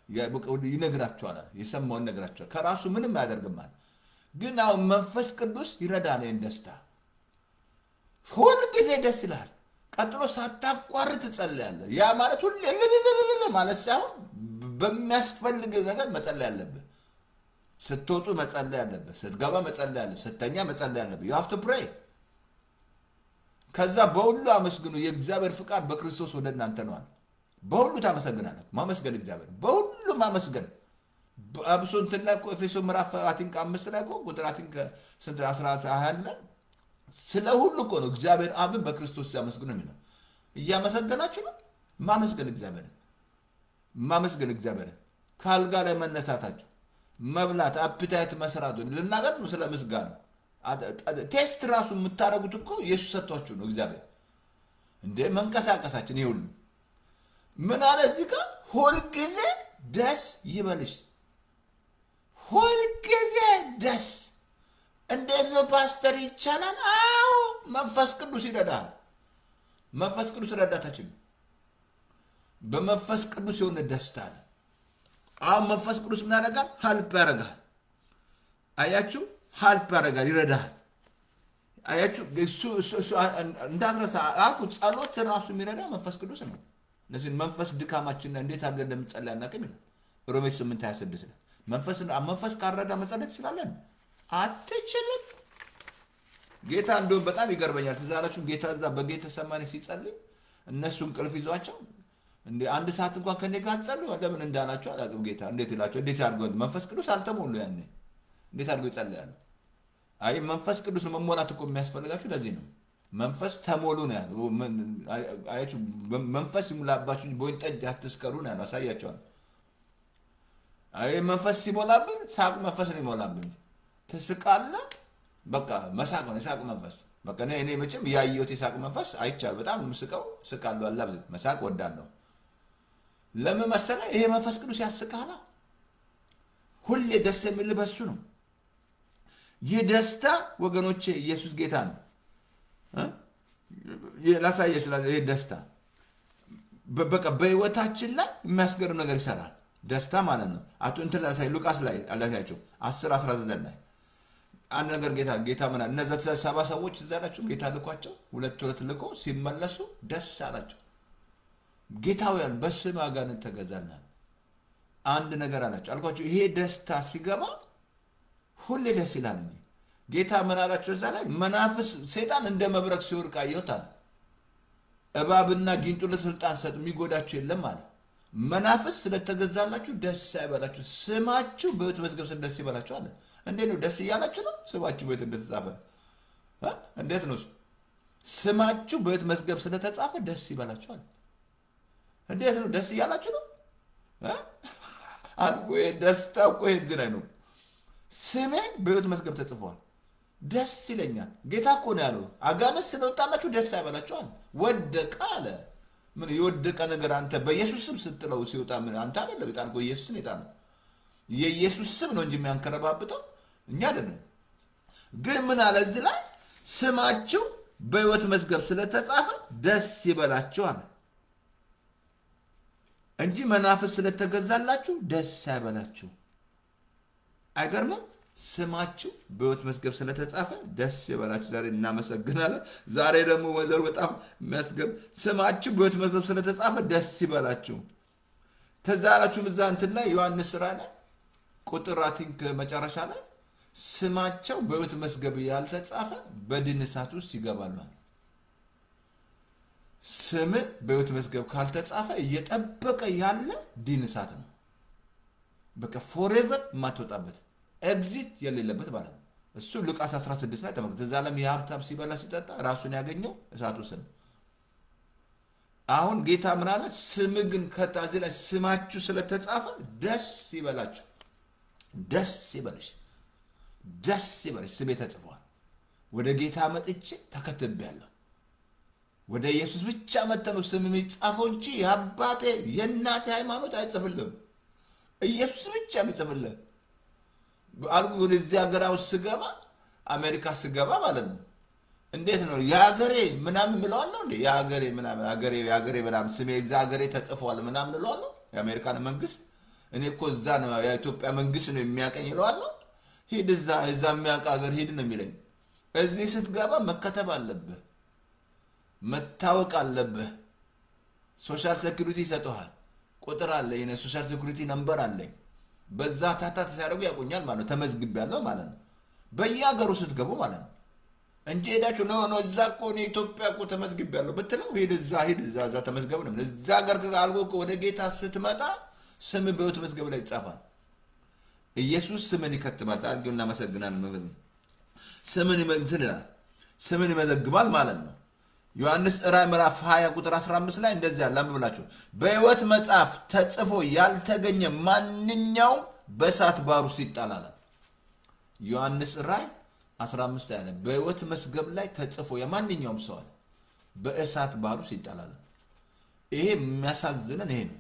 ይነግራቸዋል አለ የሰማውን ነግራቸዋል ከራሱ ምንም አያደርግም አለ ግን አሁን መንፈስ ቅዱስ ይረዳል እንደስታ ሁሉ ጊዜ ደስ ይላል ቀጥሎ ሳታቋርጥ ትጸልያለህ ያ ማለት ሁሉ ማለት ሳይሆን በሚያስፈልግ ነገር መጸለይ አለብህ ስትወጡ መጸለይ አለብህ ስትገባ መጸለይ አለብህ ስተኛ መጸለይ አለብህ you have to pray ከዛ በሁሉ አመስግኑ የእግዚአብሔር ፍቃድ በክርስቶስ ወደ እናንተ ነው አለ በሁሉ ታመሰግናለህ ማመስገን እግዚአብሔር በሁሉ ማመስገን አብሶ እንትን ላይ ኤፌሶ ምዕራፍ 5 ላይ ቁጥር 11 ስለ ሁሉ እኮ ነው እግዚአብሔር አብን በክርስቶስ ያመስግኑ የሚለው እያመሰገናችሁ ነው ማመስገን እግዚአብሔር ካልጋ ላይ መነሳታችሁ መብላት አፒታይት መስራቱ ለናገር ስለ ምስጋና ቴስት ራሱ የምታረጉት እኮ ኢየሱስ ሰጥቷችሁ ነው እግዚአብሔር እንደ መንቀሳቀሳችን ይሁን ምን አለ እዚህ ጋር ሁሉ ጊዜ ደስ ይበልሽ ሁሉ ጊዜ ደስ እንዴት ነው ፓስተር ይቻላል አዎ መንፈስ ቅዱስ ይረዳል መንፈስ ቅዱስ ረዳታችን በመንፈስ ቅዱስ የሆነ ደስታ አለ አሁን መንፈስ ቅዱስ ምን ያደርጋል ሀልፕ ያደርጋል አያችሁ ሀልፕ ያደርጋል ይረዳል አያችሁ እሱ እንዳትረሳ አልኩ ጸሎት ራሱ የሚረዳ መንፈስ ቅዱስ ነው ለዚህ መንፈስ ድካማችንና እንዴት አድርገን እንደምንጸልይ አናውቅም ይላል ሮሜ 8:26 መንፈስ ካረዳ መጸለይ ትችላለን አትችልም ጌታ እንደው በጣም ይገርመኛል ተዛላችሁ ጌታ እዛ በጌታ ሰማኒ ሲጸልይ እነሱ እንቅልፍ ይዟቸው እንዴ አንድ ሰዓት እንኳን ከኔ ጋር ጸልዩ ለምን እንዳላችሁ አላውቅም ጌታ እንዴት ይላችሁ እንዴት አድርገው መንፈስ ቅዱስ አልተሞሉ ያኔ እንዴት አድርገው ይጸልያሉ አይ መንፈስ ቅዱስ መሞላት እኮ የሚያስፈልጋችሁ ለዚህ ነው መንፈስ ተሞሉ ነው ያለው አያችሁ መንፈስ ይሙላባችሁ ቦይን ጠጅ አትስከሩ ነው ያለው አሳያችኋል አይ መንፈስ ሲሞላብን ሳቅ መንፈስ ነው ይሞላብን ተስቃለህ በቃ መሳቅ ነው የሳቅ መንፈስ በቃ እኔ መቼም ያየሁት የሳቅ መንፈስ አይቻል በጣም ምስቀው ስቃለሁ አላብዝ መሳቅ ወዳለሁ ለምን መሰለህ ይሄ መንፈስ ቅዱስ ያስቃላ ሁሌ ደስ የሚል በሱ ነው የደስታ ወገኖቼ ኢየሱስ ጌታ ነው ላሳየሽ ይሄ ደስታ በቃ በህይወታችን ላይ የሚያስገርም ነገር ይሰራል ደስታ ማለት ነው አቶ እንትን ላይ ሉቃስ ላይ አላሳያችሁ 10:19 ላይ አንድ ነገር ጌታ ምን እነዛ 70 ሰዎች እዛላችሁ ጌታ ልኳቸው ሁለት ልኮ ሲመለሱ ደስ አላቸው ጌታው ያን በስም አጋንንት ተገዛልና አንድ ነገር አላቸው አልኳችሁ ይሄ ደስታ ሲገባ ሁሌ ደስ ይላል ጌታ ምን አላቸው እዛ ላይ መናፍስ ሰይጣን እንደ መብረቅ ሲወርቅ አየሁታል እባብና ጊንጡን ለስልጣን ሰጥ የሚጎዳቸው የለም ማለት መናፍስ ስለተገዛላችሁ ደስ አይበላችሁ ስማችሁ በሕይወት መዝገብ ስለ ደስ ይበላችሁ አለ እንዴት ነው ደስ ይያላችሁ ነው ስማችሁ በሕይወት እንደተጻፈ እንዴት ነው ስማችሁ በሕይወት መዝገብ ስለተጻፈ ደስ ይበላችሁ አለ እንዴት ነው ደስ ይያላችሁ ነው አልኩ ደስታ እኮ እዚህ ላይ ነው ስሜ በሕይወት መዝገብ ተጽፏል ደስ ይለኛል ጌታ እኮ ነው ያለው አጋንንት ስለወጣላችሁ ደስ አይበላችሁ አለ ወደቀ አለ ምን ይወደቀ ነገር አንተ በኢየሱስ ስም ስትለው ሲወጣ ምን አንተ አይደለም ይጣል እኮ ኢየሱስ ነው ይጣል የኢየሱስ ስም ነው እንጂ የሚያንከረባብጠው እኛ አይደለም ግን ምን አለ እዚህ ላይ ስማችሁ በሕይወት መዝገብ ስለተጻፈ ደስ ይበላችሁ አለ እንጂ መናፍስ ስለተገዛላችሁ ደስ አይበላችሁ አይገርምም ስማችሁ በሕይወት መዝገብ ስለተጻፈ ደስ ይበላችሁ ዛሬ እናመሰግናለን ዛሬ ደግሞ ወዘር በጣም መስገብ ስማችሁ በሕይወት መዝገብ ስለተጻፈ ደስ ይበላችሁ ተዛላችሁ ምዛንት ላይ ዮሐንስ ራእይ ቁጥር አቲንክ መጨረሻ ላይ ስማቸው በሕይወት መዝገብ ያልተጻፈ በድን እሳት ውስጥ ይገባሉ ስም በሕይወት መዝገብ ካልተጻፈ እየጠበቀ ያለ ድን እሳት ነው በቃ ፎሬቨር ማትወጣበት ኤግዚት የሌለበት ማለት ነው እሱ ሉቃስ 16 ላይ ተመልከቱ ዘላለም የሀብታም ሲበላ ሲጠጣ ራሱን ያገኘው እሳት ውስጥ ነው አሁን ጌታ ምን አለ ስም ግን ከታዚ ላይ ስማችሁ ስለተጻፈ ደስ ይበላችሁ ደስ ይበልሽ ስሜ ተጽፏል ወደ ጌታ መጥቼ ተከትቤያለሁ ወደ ኢየሱስ ብቻ መተኑ ስም የሚጻፈው እንጂ የአባቴ የእናቴ ሃይማኖት አይጽፍልም። ኢየሱስ ብቻ የሚጽፍልህ አልኩ። ወደዚህ ሀገራው ስገባ አሜሪካ ስገባ ማለት ነው እንዴት ነው ያገሬ ምናምን ብለዋለሁ እንዴ ያገሬ ምናምን ያገሬ ምናምን ስሜ እዛ ሀገሬ ተጽፏል ምናምን ብለዋለሁ። የአሜሪካን መንግስት እኔ እኮ እዛ ነው የኢትዮጵያ መንግስት ነው የሚያቀኝ ብለዋለሁ። ሂድ እዛ የሚያውቅ ሀገር ሂድ ነው የሚለኝ። እዚህ ስትገባ መከተብ አለብህ፣ መታወቅ አለብህ። ሶሻል ሴኩሪቲ ይሰጠዋል። ቁጥር አለ፣ የኔ ሶሻል ሴኩሪቲ ነምበር አለኝ። በዛ ታታ ተሳረጉ ያቆኛል ማለት ነው። ተመዝግቤያለሁ ማለት ነው። በየሀገሩ ስትገቡ ማለት ነው እንጂ ሄዳችሁ ነው እዛ እኮ ነው ኢትዮጵያ እኮ ተመዝግቤያለሁ ብትለው ሂድ እዛ ተመዝገብ ነው። እዛ ሀገር ካልጎ ወደ ጌታ ስትመጣ ስም በሕይወት መዝገብ ላይ ይጻፋል። ኢየሱስ ስምን ይከትማል። ታዲያ እናመሰግናለን ማለት ነው። ስምን ይመዘግባል ማለት ነው። ዮሐንስ ራዕይ ምዕራፍ 20 ቁጥር 15 ላይ እንደዚህ ያለ አንብብላችሁ በሕይወት መጽሐፍ ተጽፎ ያልተገኘ ማንኛውም በእሳት ባህር ውስጥ ይጣላል። ዮሐንስ ራዕይ 15 ያለ በሕይወት መዝገብ ላይ ተጽፎ የማንኛውም ሰው በእሳት ባህር ውስጥ ይጣላል። ይሄ የሚያሳዝነን ይሄ ነው።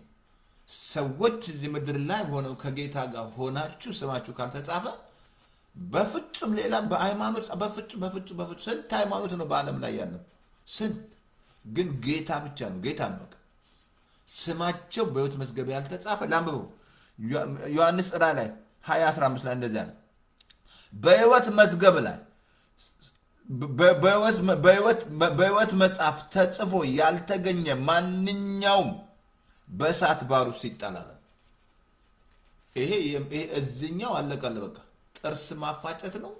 ሰዎች እዚህ ምድር ላይ ሆነው ከጌታ ጋር ሆናችሁ ስማችሁ ካልተጻፈ በፍጹም ሌላ በሃይማኖት በፍጹም ስንት ሃይማኖት ነው በዓለም ላይ ያለው ስንት፣ ግን ጌታ ብቻ ነው። ጌታ ነው በቃ ስማቸው በሕይወት መዝገብ ያልተጻፈ ላምበው ዮሐንስ ራዕይ ላይ 20:15 ላይ እንደዚያ ነው። በሕይወት መዝገብ ላይ በሕይወት መጽሐፍ ተጽፎ ያልተገኘ ማንኛውም በእሳት ባህር ውስጥ ይጣላል። ይሄ እዚህኛው አለቀለ በቃ ጥርስ ማፋጨት ነው።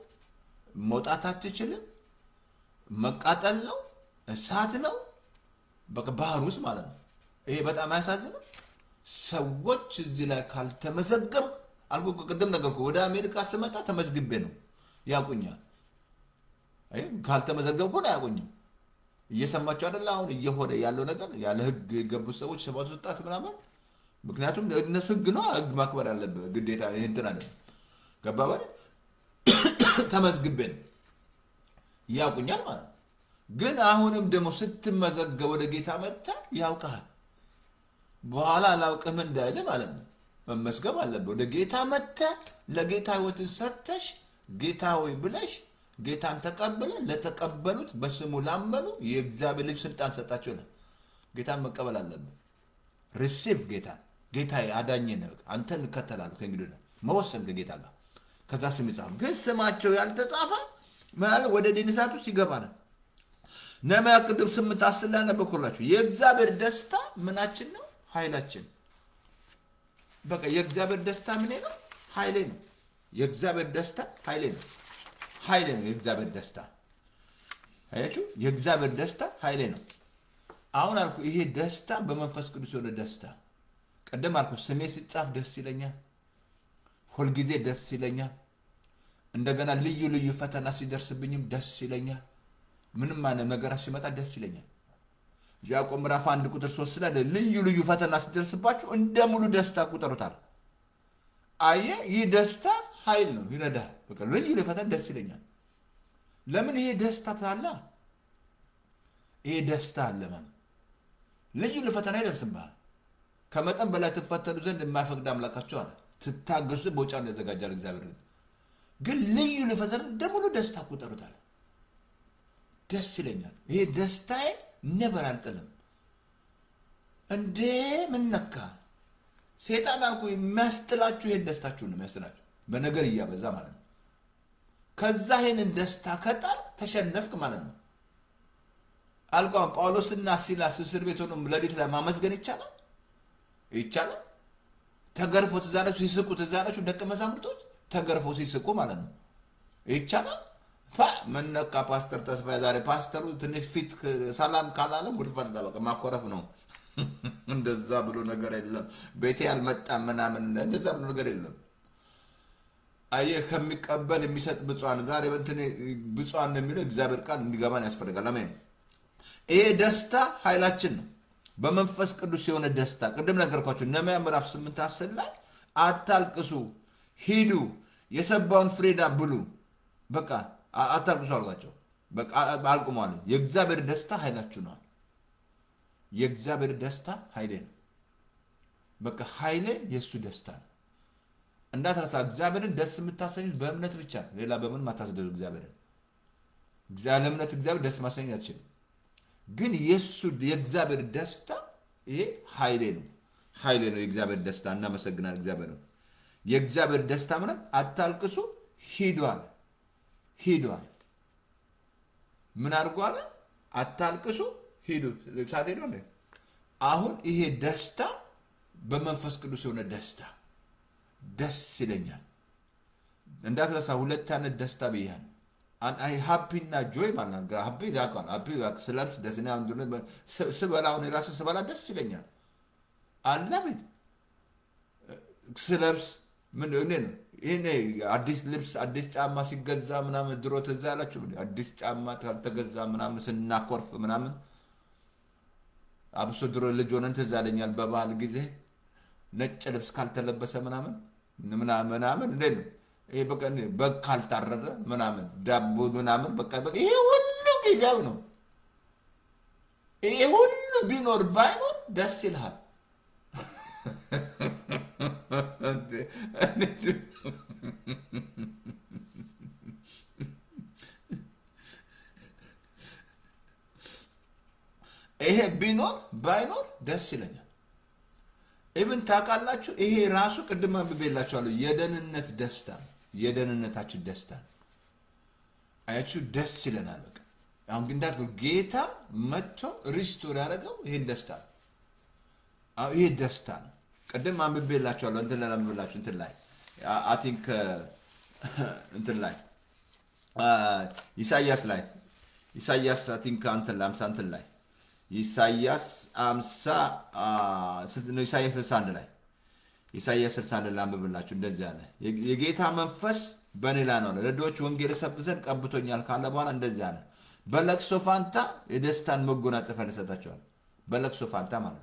መውጣት አትችልም። መቃጠል ነው። እሳት ነው በቃ ባህር ውስጥ ማለት ነው። ይሄ በጣም ያሳዝናል። ሰዎች እዚህ ላይ ካልተመዘገቡ አልኩ ቅድም ነገርኩ። ወደ አሜሪካ ስመጣ ተመዝግቤ ነው ያቁኛል። ካልተመዘገብኩ ነው ያቁኝም። እየሰማችሁ አይደል አሁን እየሆነ ያለው ነገር ያለ ህግ የገቡ ሰዎች ሰባቱ ወጣት ምናምን ምክንያቱም እነሱ ህግ ነው ህግ ማክበር ያለበት ግዴታ እንትን አይደል ገባባል ተመዝግቤ ነው ያቁኛል ማለት ግን አሁንም ደግሞ ስትመዘገብ ወደ ጌታ መጣ ያውቃል። በኋላ አላውቅም እንዳይል ማለት ነው መመስገብ አለበት። ወደ ጌታ መጣ ለጌታ ህይወትን ሰጥተሽ ጌታ ሆይ ብለሽ ጌታን ተቀበለ ለተቀበሉት በስሙ ላመኑ የእግዚአብሔር ልጅ ስልጣን ሰጣቸው ነው። ጌታን መቀበል አለበት። ሪሲቭ ጌታ አዳኝ ነው። አንተን ከተላልከ እንግዲህ መወሰን ከጌታ ጋር ከዛ ስም ይጻፍ ግን ስማቸው ያልተጻፈ ማለት ወደ ዲንሳቱ ሲገባና ነማያ ቅዱስ ስም ታስላና በኩላችሁ የእግዚአብሔር ደስታ ምናችን ነው ኃይላችን። በቃ የእግዚአብሔር ደስታ ምን ነው ኃይሌ ነው። የእግዚአብሔር ደስታ ኃይሌ ነው። ኃይሌ ነው የእግዚአብሔር ደስታ። አያችሁ የእግዚአብሔር ደስታ ኃይሌ ነው። አሁን አልኩ ይሄ ደስታ በመንፈስ ቅዱስ የሆነ ደስታ። ቀደም አልኩ ስሜ ሲጻፍ ደስ ይለኛል። ሁል ጊዜ ደስ ይለኛል። እንደገና ልዩ ልዩ ፈተና ሲደርስብኝም ደስ ይለኛል። ምንም ማለት ነገር ሲመጣ ደስ ይለኛል። ያዕቆብ ምዕራፍ 1 ቁጥር 3 ላይ ልዩ ልዩ ፈተና ሲደርስባችሁ እንደ ሙሉ ደስታ ቁጠሩታል። አየ ይህ ደስታ ኃይል ነው ይረዳል። በቃ ልዩ ልዩ ፈተና ደስ ይለኛል። ለምን ይሄ ደስታ ታላ ይሄ ደስታ አለ ማለት ልዩ ልዩ ፈተና ይደርስብሃል። ከመጠን በላይ ተፈተኑ ዘንድ የማይፈቅድ አምላካቸው አለ። ትታገሱ በውጫን ያዘጋጃል እግዚአብሔር። ግን ልዩ ልዩ ፈተና እንደ ሙሉ ደስታ ቁጠሩታል። ደስ ይለኛል። ይሄ ደስታዬ ነበር አልጥልም። እንዴ ምን ነካ ሰይጣን አልኩ የሚያስጥላችሁ ይሄን ደስታችሁ ነው የሚያስጥላችሁ በነገር እያበዛ ማለት ነው። ከዛ ይሄን ደስታ ከጣል ተሸነፍክ ማለት ነው። አልቋም ጳውሎስና ሲላስ እስር ቤት ሆነው ለሊት ላይ ማመስገን ይቻላል ይቻላል። ተገርፎ ተዛላችሁ ሲስቁ ተዛላችሁ ደቀ መዛሙርቶች ተገርፎ ሲስቁ ማለት ነው ይቻላል። መነቃ ፓስተር ተስፋ ዛሬ ፓስተሩ ትንሽ ፊት ሰላም ካላለ ጉድፈን በቃ ማኮረፍ ነው። እንደዛ ብሎ ነገር የለም። ቤቴ ያልመጣ ምናምን እንደዛ ብሎ ነገር የለም። አየ ከሚቀበል የሚሰጥ ብፁዓን ዛሬ በእንትን ብፁዓን ነው የሚለው እግዚአብሔር ቃል እንዲገባን ያስፈልጋል። አሜን። ይሄ ደስታ ኃይላችን ነው። በመንፈስ ቅዱስ የሆነ ደስታ ቅድም ነገርኳችሁ። ነህምያ ምዕራፍ 8:10 ላይ አታልቅሱ ሂዱ የሰባውን ፍሬዳ ብሉ በቃ አታልቅሱ አልኳቸው። በቃ አልቁማሉ። የእግዚአብሔር ደስታ ኃይላችሁ ነው። የእግዚአብሔር ደስታ ኃይሌ ነው። በቃ ኃይሌ የሱ ደስታ ነው። እንዳትረሳ እግዚአብሔርን ደስ የምታሰኙት በእምነት ብቻ፣ ሌላ በምን ማታስደዱ እግዚአብሔርን። ለእምነት እግዚአብሔር ደስ ማሰኘት አትችልም። ግን የእግዚአብሔር ደስታ ይሄ ኃይሌ ነው። ኃይሌ ነው የእግዚአብሔር ደስታ። እናመሰግናለን እግዚአብሔር ነው። የእግዚአብሔር ደስታ ምንም አታልቅሱ ሂዷል። ምን አድርጓል? አታልቅሱ ሂዱ። ሳት ሄዶ አሁን ይሄ ደስታ በመንፈስ ቅዱስ የሆነ ደስታ ደስ ይለኛል። እንዳትረሳ ሁለት አይነት ደስታ ብያለሁ። አይ ሃፒ እና ጆይ ማለት ነው። ሃፒ ያውቃል። ሃፒ ስለብስ ደስና አንዱን ስበላውን የራሱ ስበላ ደስ ይለኛል። አላቤት ስለብስ ምን ነው ይሄ አዲስ ልብስ አዲስ ጫማ ሲገዛ ምናምን ድሮ ትዝ ያላችሁ አዲስ ጫማ ካልተገዛ ምናምን ስናኮርፍ ምናምን አብሶ ድሮ ልጅ ሆነን ትዝ ያለኛል በባህል ጊዜ ነጭ ልብስ ካልተለበሰ ምናምን እንዴ ነው ይሄ በግ ካልታረደ ምናምን ዳቦ ምናምን በቃ ይሄ ሁሉ ጊዜው ነው። ይሄ ሁሉ ቢኖር ባይኖር ደስ ይልሃል። ይሄ ቢኖር ባይኖር ደስ ይለኛል። ኢቭን ታውቃላችሁ ይሄ ራሱ ቅድም አንብቤላችኋለሁ የደህንነት ደስታ፣ የደህንነታችን ደስታ አያችሁ ደስ ይለናል። በቃ አሁን ግን እንዳልኩ ጌታ መጥቶ ሪስቶር ያደረገው ይሄን ደስታ ነው። ይሄ ደስታ ነው። ቅድም አንብቤላችኋለሁ እንትን ላይ አንብቤላችሁ እንትን ላይ አይ ቲንክ እንትን ላይ ኢሳይያስ ላይ ኢሳይያስ አይ ቲንክ እንትን ላይ 50 እንትን ላይ ኢሳይያስ 50 ነው ኢሳይያስ 61 ላይ ኢሳይያስ 61 ላይ አንብቤላችሁ እንደዚህ አለ። የጌታ መንፈስ በእኔ ላይ ነው፣ ለድሆች ወንጌል እሰብክ ዘንድ ቀብቶኛል ካለ በኋላ እንደዚህ አለ። በለቅሶ ፋንታ የደስታን መጎናጸፊያ እሰጣቸዋለሁ። በለቅሶ ፋንታ ማለት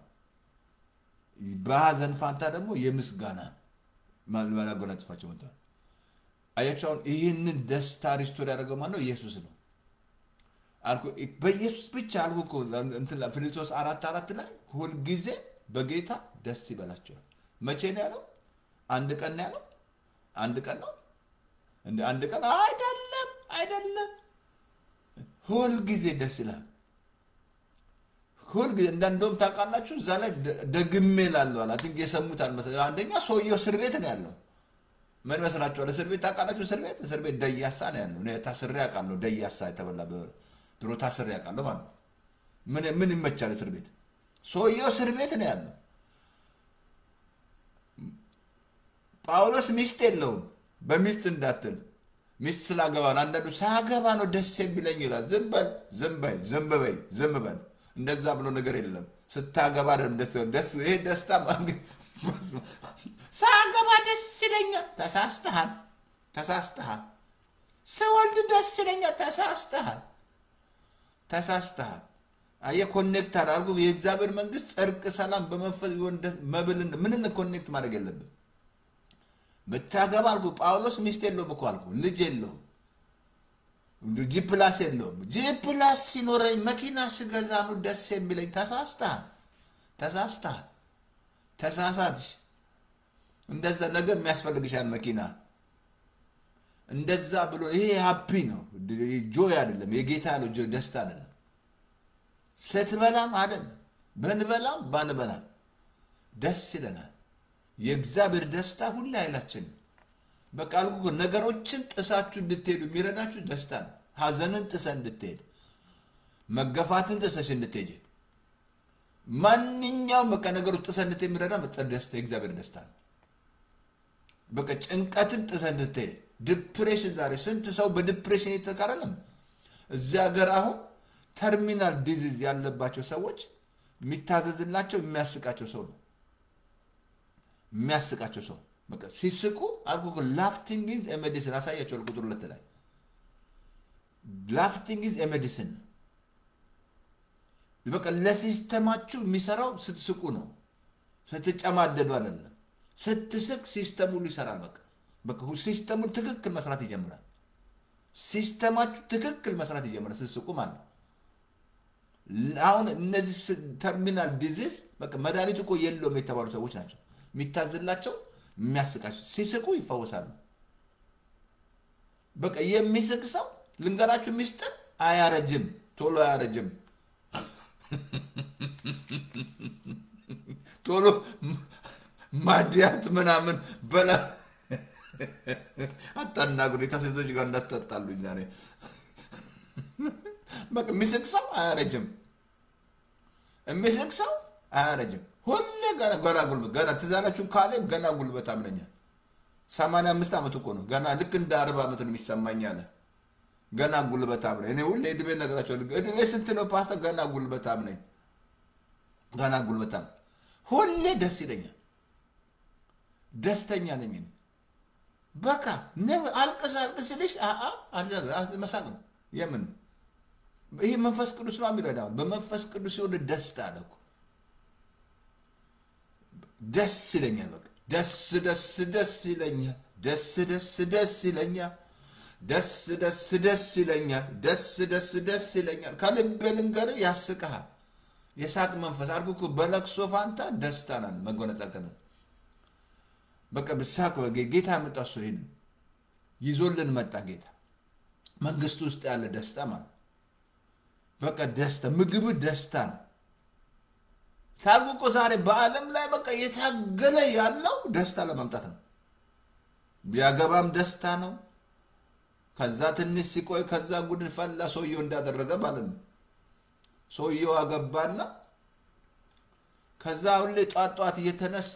በሐዘን ፋንታ ደግሞ የምስጋና መጎናጸፊያቸው መጥቷል። አያችሁ አሁን ይህንን ደስታ ሪስቶር ያደረገው ማነው? ኢየሱስ ነው አልኩ። በኢየሱስ ብቻ አልኩ እኮ እንትን ፊልጵስዩስ 4:4 ላይ ሁል ጊዜ በጌታ ደስ ይበላቸዋል። መቼ ነው ያለው? አንድ ቀን ነው ያለው? አንድ ቀን ነው እንደ አንድ ቀን አይደለም። ሁል ጊዜ ደስ ይላል። ሁል ጊዜ እንደውም ታውቃላችሁ እዛ ላይ ደግሜ እላለሁ አለ። አትንገ የሰሙት አልመሰለ። አንደኛ ሰውየው እስር ቤት ነው ያለው። ምን መስላችኋል? እስር ቤት ታውቃላችሁ? እስር ቤት ደያሳ ነው ያለው። እኔ ታስሬ አውቃለሁ። ደያሳ የተበላ ድሮ ታስሬ አውቃለሁ ማለት ምን ይመቻል እስር ቤት? ሰውየው እስር ቤት ነው ያለው። ጳውሎስ ሚስት የለውም። በሚስት እንዳትል ሚስት ስላገባ ነው። አንዳንዱ ሳገባ ነው ደስ የሚለኝ ይላል። ዝም በል እንደዛ ብሎ ነገር የለም። ስታገባ ደስ ይሄ ደስታ ሳገባ ደስ ይለኛል። ተሳስተሃል። ስወልድ ደስ ይለኛል። ተሳስተሃል። አየህ ኮኔክት አድርጉ። የእግዚአብሔር መንግስት ጽድቅ፣ ሰላም በመንፈስ ቢሆን መብልን ምን ኮኔክት ማድረግ የለብን። ብታገባ አልኩ ጳውሎስ ሚስት የለውም እኮ አልኩ። ልጅ የለውም። ጂፕላስ የለውም። ጂፕላስ ሲኖረኝ መኪና ስገዛ ነው ደስ የሚለኝ። ተሳሳትሽ። እንደዛ ነገር የሚያስፈልግሻል መኪና እንደዛ ብሎ ይሄ ሃፒ ነው። ጆይ አይደለም። የጌታ ነው ጆይ፣ ደስታ አይደለም። ስትበላም አይደለም፣ ባንበላም ደስ ይለናል። የእግዚአብሔር ደስታ ሁሉ ኃይላችን ነው። በቃ አልኩ ነገሮችን ጥሳችሁ እንድትሄዱ የሚረዳችሁ ደስታ ነው። ሐዘንን ጥሰህ እንድትሄድ፣ መገፋትን ጥሰሽ እንድትሄድ፣ ማንኛውም በቃ ነገሮች ጥሰህ እንድትሄድ የሚረዳ ደስታ የእግዚአብሔር ደስታ ነው። በቃ ጭንቀትን ጥሰህ እንድትሄድ፣ ዲፕሬሽን ዛሬ ስንት ሰው በዲፕሬሽን የተቃረለም እዚህ ሀገር አሁን ተርሚናል ዲዚዝ ያለባቸው ሰዎች የሚታዘዝላቸው የሚያስቃቸው ሰው ነው። የሚያስቃቸው ሰው በቃ ሲስቁ አልኩ ላፍቲንግ ኢዝ ኤ ሜዲሲን አሳያቸው። ቁጥር 2 ላይ ላፍቲንግ ኢዝ ኤ ሜዲሲን በቃ ለሲስተማችሁ የሚሰራው ስትስቁ ነው። ስትጨማደዱ አይደለም። ስትስቅ ሲስተሙ ይሰራል። በቃ ሲስተሙ ትክክል መስራት ይጀምራል። ሲስተማችሁ ትክክል መስራት ይጀምራል ስትስቁ ማለት ነው። አሁን እነዚህ ተርሚናል ዲዚዝ በቃ መድኃኒቱ እኮ የለውም የተባሉ ሰዎች ናቸው የሚታዝላቸው የሚያስቃቸው ሲስቁ ይፈወሳሉ በቃ የሚስቅ ሰው ልንገራችሁ ሚስጥር አያረጅም ቶሎ አያረጅም ቶሎ ማዲያት ምናምን በላ አታናግሩ ከሴቶች ጋር እንዳትጣሉኝ ዛሬ በቃ የሚስቅ ሰው አያረጅም የሚስቅ ሰው አያረጅም ሁሌ ገና ጉልበት ገና ትዛላችሁ ካሌብ ገና ጉልበት አምነኛ 85 ዓመት እኮ ነው ገና ልክ እንደ 40 ዓመት ነው የሚሰማኝ አለ ገና ጉልበት አምነኝ እኔ ሁሌ እድሜ ነገራቸው እድሜ ስንት ነው ፓስተር ገና ጉልበት አምነኝ ገና ጉልበት አምነኝ ሁሌ ደስ ይለኛል ደስተኛ ነኝ በቃ ነው አልቀስ ልሽ መሳቅ ነው የምን ይሄ መንፈስ ቅዱስ ነው የሚረዳው በመንፈስ ቅዱስ ይሁን ደስታ አለኩ ደስ ይለኛል በቃ ደስ ይለኛል ደስ ይለኛል ደስ ይለኛል ከልብ ልንገር ያስቀሃል የሳቅ መንፈስ አርጉኩ በለቅሶ ፋንታ ደስታ ነን መጎናጸፈን በቃ በሳቅ ጌታ መጣው ሰይን ይዞልን መጣ ጌታ መንግስቱ ውስጥ ያለ ደስታ ማለት በቃ ደስታ ምግብ ደስታ ነው ታልቁ ዛሬ በአለም ላይ በቃ የታገለ ያለው ደስታ ለማምጣት ነው ቢያገባም ደስታ ነው ከዛ ትንሽ ሲቆይ ከዛ ጉድ ፈላ ሰውየው እንዳደረገ ማለት ነው ሰውየው አገባና ከዛ ሁሌ ጧጧት እየተነሳ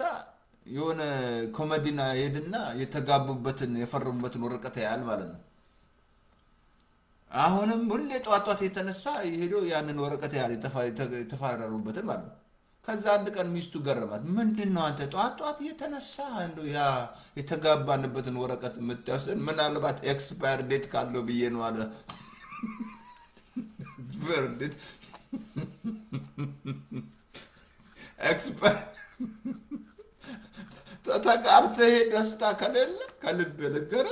የሆነ ኮሜዲና ሄድና የተጋቡበትን የፈረሙበትን ወረቀት ያያል ማለት ነው አሁንም ሁሌ ጧጧት የተነሳ ሄዶ ያንን ወረቀት ያያል የተፋረሩበትን ማለት ነው ከዛ አንድ ቀን ሚስቱ ገረማት ምንድነው አንተ ጧጧት የተነሳ እንዶ ያ የተጋባንበትን ወረቀት የምትወስድ ምናልባት ኤክስፓየር ዴት ካለው ብዬ ነው አለ ቨርዲት ኤክስፓየር ተጋብተ ደስታ ከሌለ ከልብ ልገረ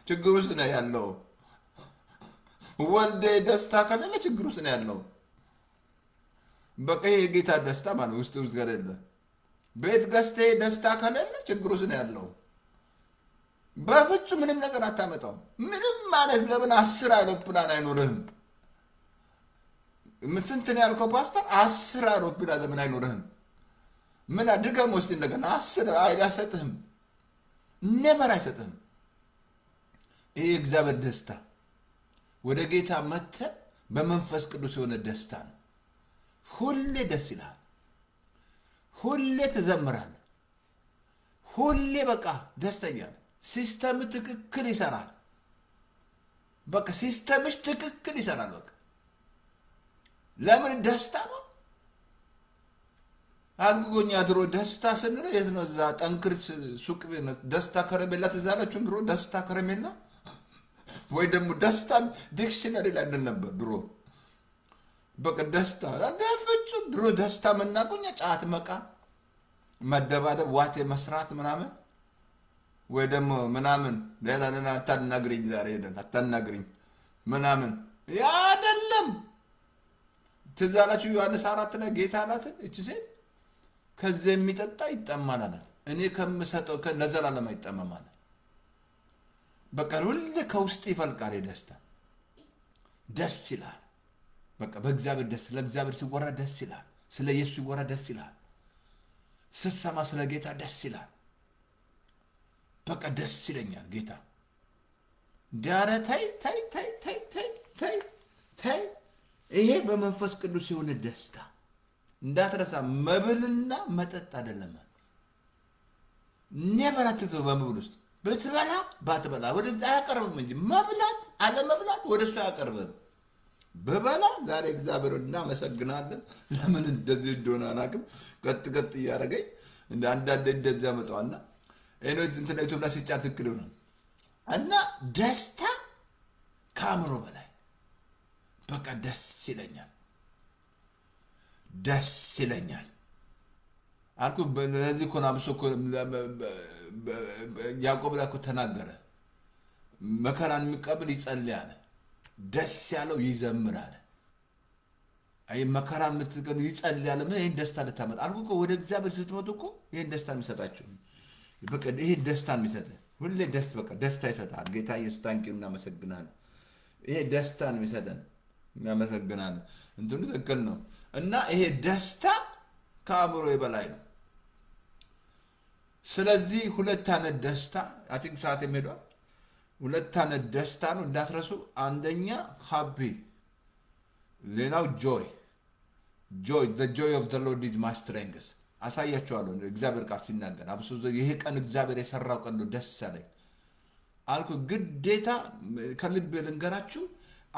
ችግር ውስጥ ነው ያለው ወልደ ደስታ ከሌለ ችግር ውስጥ ነው ያለው በቃ የጌታ ደስታ ማለት ውስጥ ገረለ ቤት ገዝተ ደስታ ከሌለ ችግር ውስጥ ነው ያለው በፍጹም ምንም ነገር አታመጣው ምንም ማለት ለምን 10 አውሮፕላን አይኖርህም ምን ስንት ነው ያልከው ፓስተር 10 አውሮፕላን ለምን አይኖርህም ምን አድርገም ወስጥ እንደገና 10 አይሰጥህም never አይሰጥህም ይሄ እግዚአብሔር ደስታ ወደ ጌታ መተ በመንፈስ ቅዱስ የሆነ ደስታ ነው ሁሌ ደስ ይላል ሁሌ ተዘምራለህ ሁሌ በቃ ደስተኛ ነህ ሲስተም ትክክል ይሰራል በቃ ሲስተምሽ ትክክል ይሰራል በቃ ለምን ደስታ ነው አልጎኛ ድሮ ደስታ ስንረ የት ነው እዛ ጠንክር ሱቅ ደስታ ከረሜላ ተዛላችሁ ድሮ ደስታ ከረሜላ ወይ ደግሞ ደስታ ዲክሽነሪ ላይ ነበር ድሮ በቃ ደስታ አዳፍጭ ድሮ ደስታ መናቆኛ ጫት መቃ መደባደብ ዋቴ መስራት ምናምን ወይ ደግሞ ምናምን ለላና አታናግሪኝ ዛሬ ሄደን አታናግሪኝ ምናምን ያ አይደለም ትዛላችሁ ዮሐንስ 4 ላይ ጌታ አላት እቺ ሴት ከዚህ የሚጠጣ ይጠማናል እኔ ከምሰጠው ለዘላለም አይጠማማል በቃ ሁሉ ከውስጥ ይፈልቃል ደስታ ደስ ይላል በቃ በእግዚአብሔር ደስ ለእግዚአብሔር ሲወራ ደስ ይላል ስለ ኢየሱስ ሲወራ ደስ ይላል ስሰማ ስለ ጌታ ደስ ይላል በቃ ደስ ይለኛል ጌታ ዳራ ታይ ይሄ በመንፈስ ቅዱስ የሆነ ደስታ እንዳትረሳ መብልና መጠጥ አይደለም never አትተው በመብል ውስጥ በትበላ ባትበላ ወደ ያቀርብም እንጂ መብላት አለ መብላት ወደሱ ያቀርብም በበላ ዛሬ እግዚአብሔርና መሰግናለን ለምን እንደዚህ እንደሆነ አናቅም ቀጥ ያረጋይ እንደ አንዳንድ እንደዛ መጣውና እነዚህ እንትን ላይ ተብላ ሲጫት ትክክል ነው እና ደስታ ካምሮ በላይ በቃ ደስ ይለኛል አልኩ በዚህ ኮና ብሶ ያዕቆብ ላይ ተናገረ መከራን የሚቀበል ይጸልያል ደስ ያለው ይዘምራል አይ መከራ ምትገን ይጸልያል ምን ይሄን ደስታ ልታመጣ አልኩ እኮ ወደ እግዚአብሔር ስትመጡ እኮ ይሄን ደስታ የሚሰጣችሁ በቃ ይሄ ደስታ የሚሰጥ ሁሌ በቃ ደስታ ይሰጣል ጌታ ኢየሱስ ታንኪዩ እናመሰግናለን ይሄ ደስታን የሚሰጠን እናመሰግናለን እንትኑ ትክክል ነው እና ይሄ ደስታ ከአእምሮ በላይ ነው ስለዚህ ሁለት አይነት ደስታ አይ ቲንክ ሰዓት የሚሄደው ሁለት አይነት ደስታ ነው እንዳትረሱ አንደኛ ሃፒ ሌላው ጆይ the joy of the Lord is my strength አሳያችኋለሁ እግዚአብሔር ቃል ሲናገር አብሶ ይሄ ቀን እግዚአብሔር የሰራው ቀን ነው ደስ ያለኝ አልኩ ግዴታ ከልብ ልንገራችሁ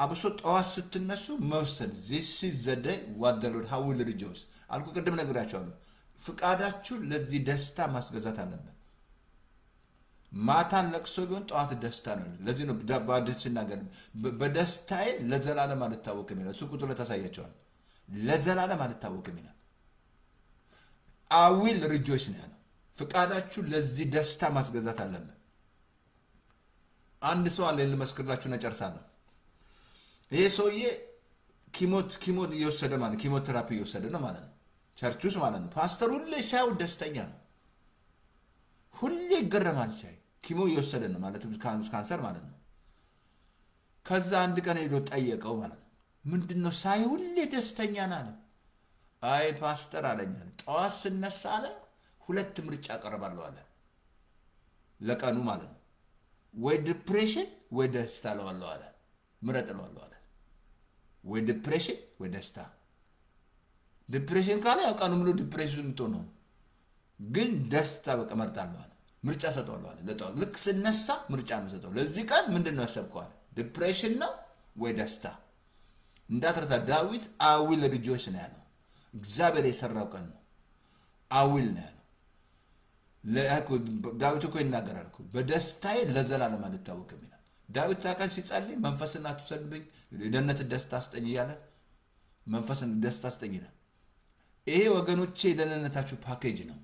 አብሶ ጠዋት ስትነሱ መወሰን this is the day what the Lord how will rejoice አልኩ ቅድም ነግራችኋለሁ ፍቃዳችሁ ለዚህ ደስታ ማስገዛት አለበት ማታን ለቅሶ ቢሆን ጠዋት ደስታ ነው ለዚህ ነው ባድስ ሲናገር በደስታዬ ለዘላለም አልታወቅም ይላል እሱ ቁጥር ለታሳያችኋል ለዘላለም አልታወቅም ይላል I will rejoice ነው ያለው ፍቃዳችሁ ለዚህ ደስታ ማስገዛት አለበት አንድ ሰው አለ ለመስከርላችሁ ነጨርሳለሁ ይሄ ሰውዬ ኪሞት እየወሰደ ማለት ኪሞቴራፒ እየወሰደ ነው ማለት ነው ቸርች ውስጥ ማለት ነው ፓስተር ሁሌ ሳይው ደስተኛ ነው ሁሌ ይገረማል ሳይ ኪሞ እየወሰደ ነው ማለት ካንሰር ማለት ነው ከዛ አንድ ቀን ሄዶ ጠየቀው ማለት ነው ምንድነው ሳይ ሁሌ ደስተኛ ነህ አይ ፓስተር አለኝ ጠዋት ስነሳ አለ ሁለት ምርጫ ቀርባለሁ አለ ለቀኑ ማለት ነው ወይ ዲፕሬሽን ወይ ደስታ ለዋለሁ አለ ምረጥ ለዋለሁ አለ ወይ ዲፕሬሽን ወይ ደስታ ዲፕሬሽን ካለ ያው ቀኑ ሙሉ ዲፕሬሽን ነው ግን ደስታ በቃ መርጣለሁ አለ ምርጫ ሰጠዋለሁ አለ ለጠዋት ልክ ስነሳ ምርጫ ነው ሰጠው ለዚህ ቀን ምንድነው ያሰብከው አለ ዲፕሬሽን ነው ወይ ደስታ እንዳትረታ ዳዊት I will rejoice ነው ያለው እግዚአብሔር የሰራው ቀን ነው I will ነው ያለው ለአኩ ዳዊት እኮ ይናገራል እኮ በደስታዬ ለዘላለም አልታወቅም ይላል ዳዊት ታውቃለህ ሲጸልይ መንፈስና አትሰድብኝ የደህንነት ደስታ አስጠኝ ያለ መንፈስን ደስታ አስጠኝ ይላል ይሄ ወገኖቼ የደህንነታችሁ ፓኬጅ ነው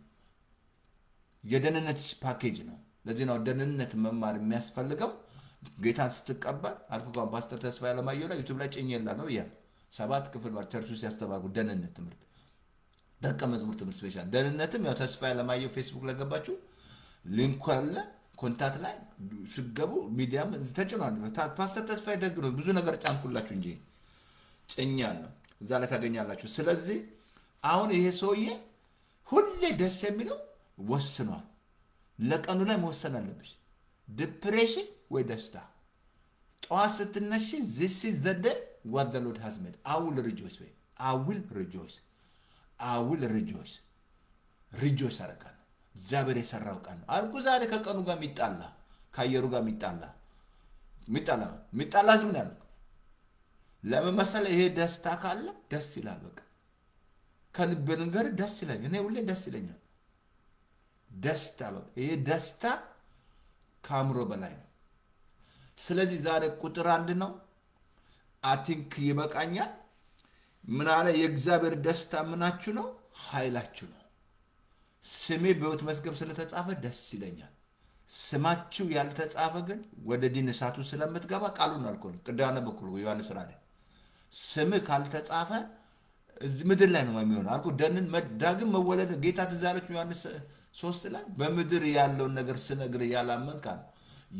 የደህንነት ፓኬጅ ነው ለዚህ ነው ደህንነት መማር የሚያስፈልገው ጌታን ስትቀበል አልኩ ፓስተር ተስፋ ያለማየው ላይ ዩቲዩብ ላይ ጭኝላለሁ ይላል 7 ክፍል ቸርች ውስጥ ያስተባጉ ደህንነት ትምህርት ደቀ መዝሙር ትምህርት ስፔሻል ደህንነትም ያው ተስፋ ያለማየው ፌስቡክ ላይ ገባችሁ ሊንኩ አለ ኮንታክት ላይ ስገቡ ሚዲያም ተጭኗል ፓስተር ተስፋ ይደግ ነው ብዙ ነገር ጫንኩላችሁ እንጂ ጭኛለሁ እዛ ላይ ታገኛላችሁ ስለዚህ አሁን ይሄ ሰውዬ ሁሌ ደስ የሚለው ወስኗል ለቀኑ ላይ መወሰን አለብሽ ዲፕሬሽን ወይ ደስታ ጠዋት ስትነሺ this is the day what the Lord has made I will rejoice I will rejoice I will rejoice rejoice አረጋለሁ እግዚአብሔር የሰራው ቀን ነው አልኩ ዛሬ ከቀኑ ጋር ሚጣላ ካየሩ ጋር ሚጣላ ምን ያለው ለምን መሰለ ይሄ ደስታ ካለ ደስ ይላል በቃ ከልብ ነገር ደስ ይላል እኔ ሁሌ ደስ ይለኛል ደስታ በቃ ይሄ ደስታ ካምሮ በላይ ነው ስለዚህ ዛሬ ቁጥር 1 ነው I think ይበቃኛል ምን አለ የእግዚአብሔር ደስታ ምናችሁ ነው ኃይላችሁ ነው ስሜ በሕይወት መዝገብ ስለተጻፈ ደስ ይለኛል ስማችሁ ያልተጻፈ ግን ወደ ዲን እሳቱ ስለምትገባ ቃሉን አልኩኝ ቅዳነ በኩል ዮሐንስ ራእይ ስም ካልተጻፈ እዚህ ምድር ላይ ነው የሚሆነው አልኩ ደንን ዳግም መወለድ ጌታ ተዛለች ዮሐንስ 3 ላይ በምድር ያለውን ነገር ስነግር ያላመንካል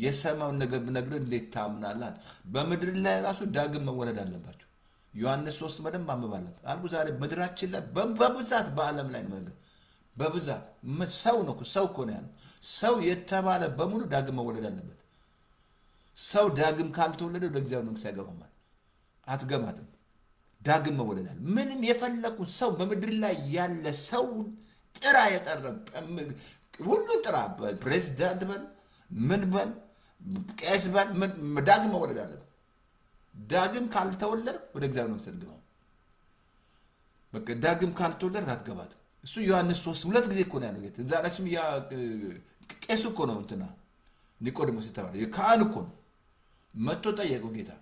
የሰማውን ነገር ብነግር እንዴት ታምናላል በምድር ላይ ራሱ ዳግም መወለድ አለባችሁ ዮሐንስ 3 መደም ማመባለት አልኩ ዛሬ ምድራችን ላይ በብዛት በአለም ላይ ነው በብዛት ሰው ነው ሰው እኮ ነው ያለው ሰው የተባለ በሙሉ ዳግም መወለድ አለበት ሰው ዳግም ካልተወለደ ወደ እግዚአብሔር መንግስት አይገባም አትገባትም ዳግም መወለድ አለ ምንም የፈለኩ ሰው በምድር ላይ ያለ ሰው ጥራ የጠረብ ሁሉን ጥራ ፕሬዝዳንት ምን ቄስ ዳግም መወለድ አለበት ዳግም ካልተወለደ ወደ እግዚአብሔር መንግስት አይገባም በቃ ዳግም ካልተወለደ አትገባትም እሱ ዮሐንስ 3 ሁለት ጊዜ እኮ ነው ያለው ጌታ ዛሬም ያ ቄስ እኮ ነው እንትና ኒቆዲሞስ ተባለ የካህን እኮ ነው መጥቶ ጠየቀው ጌታ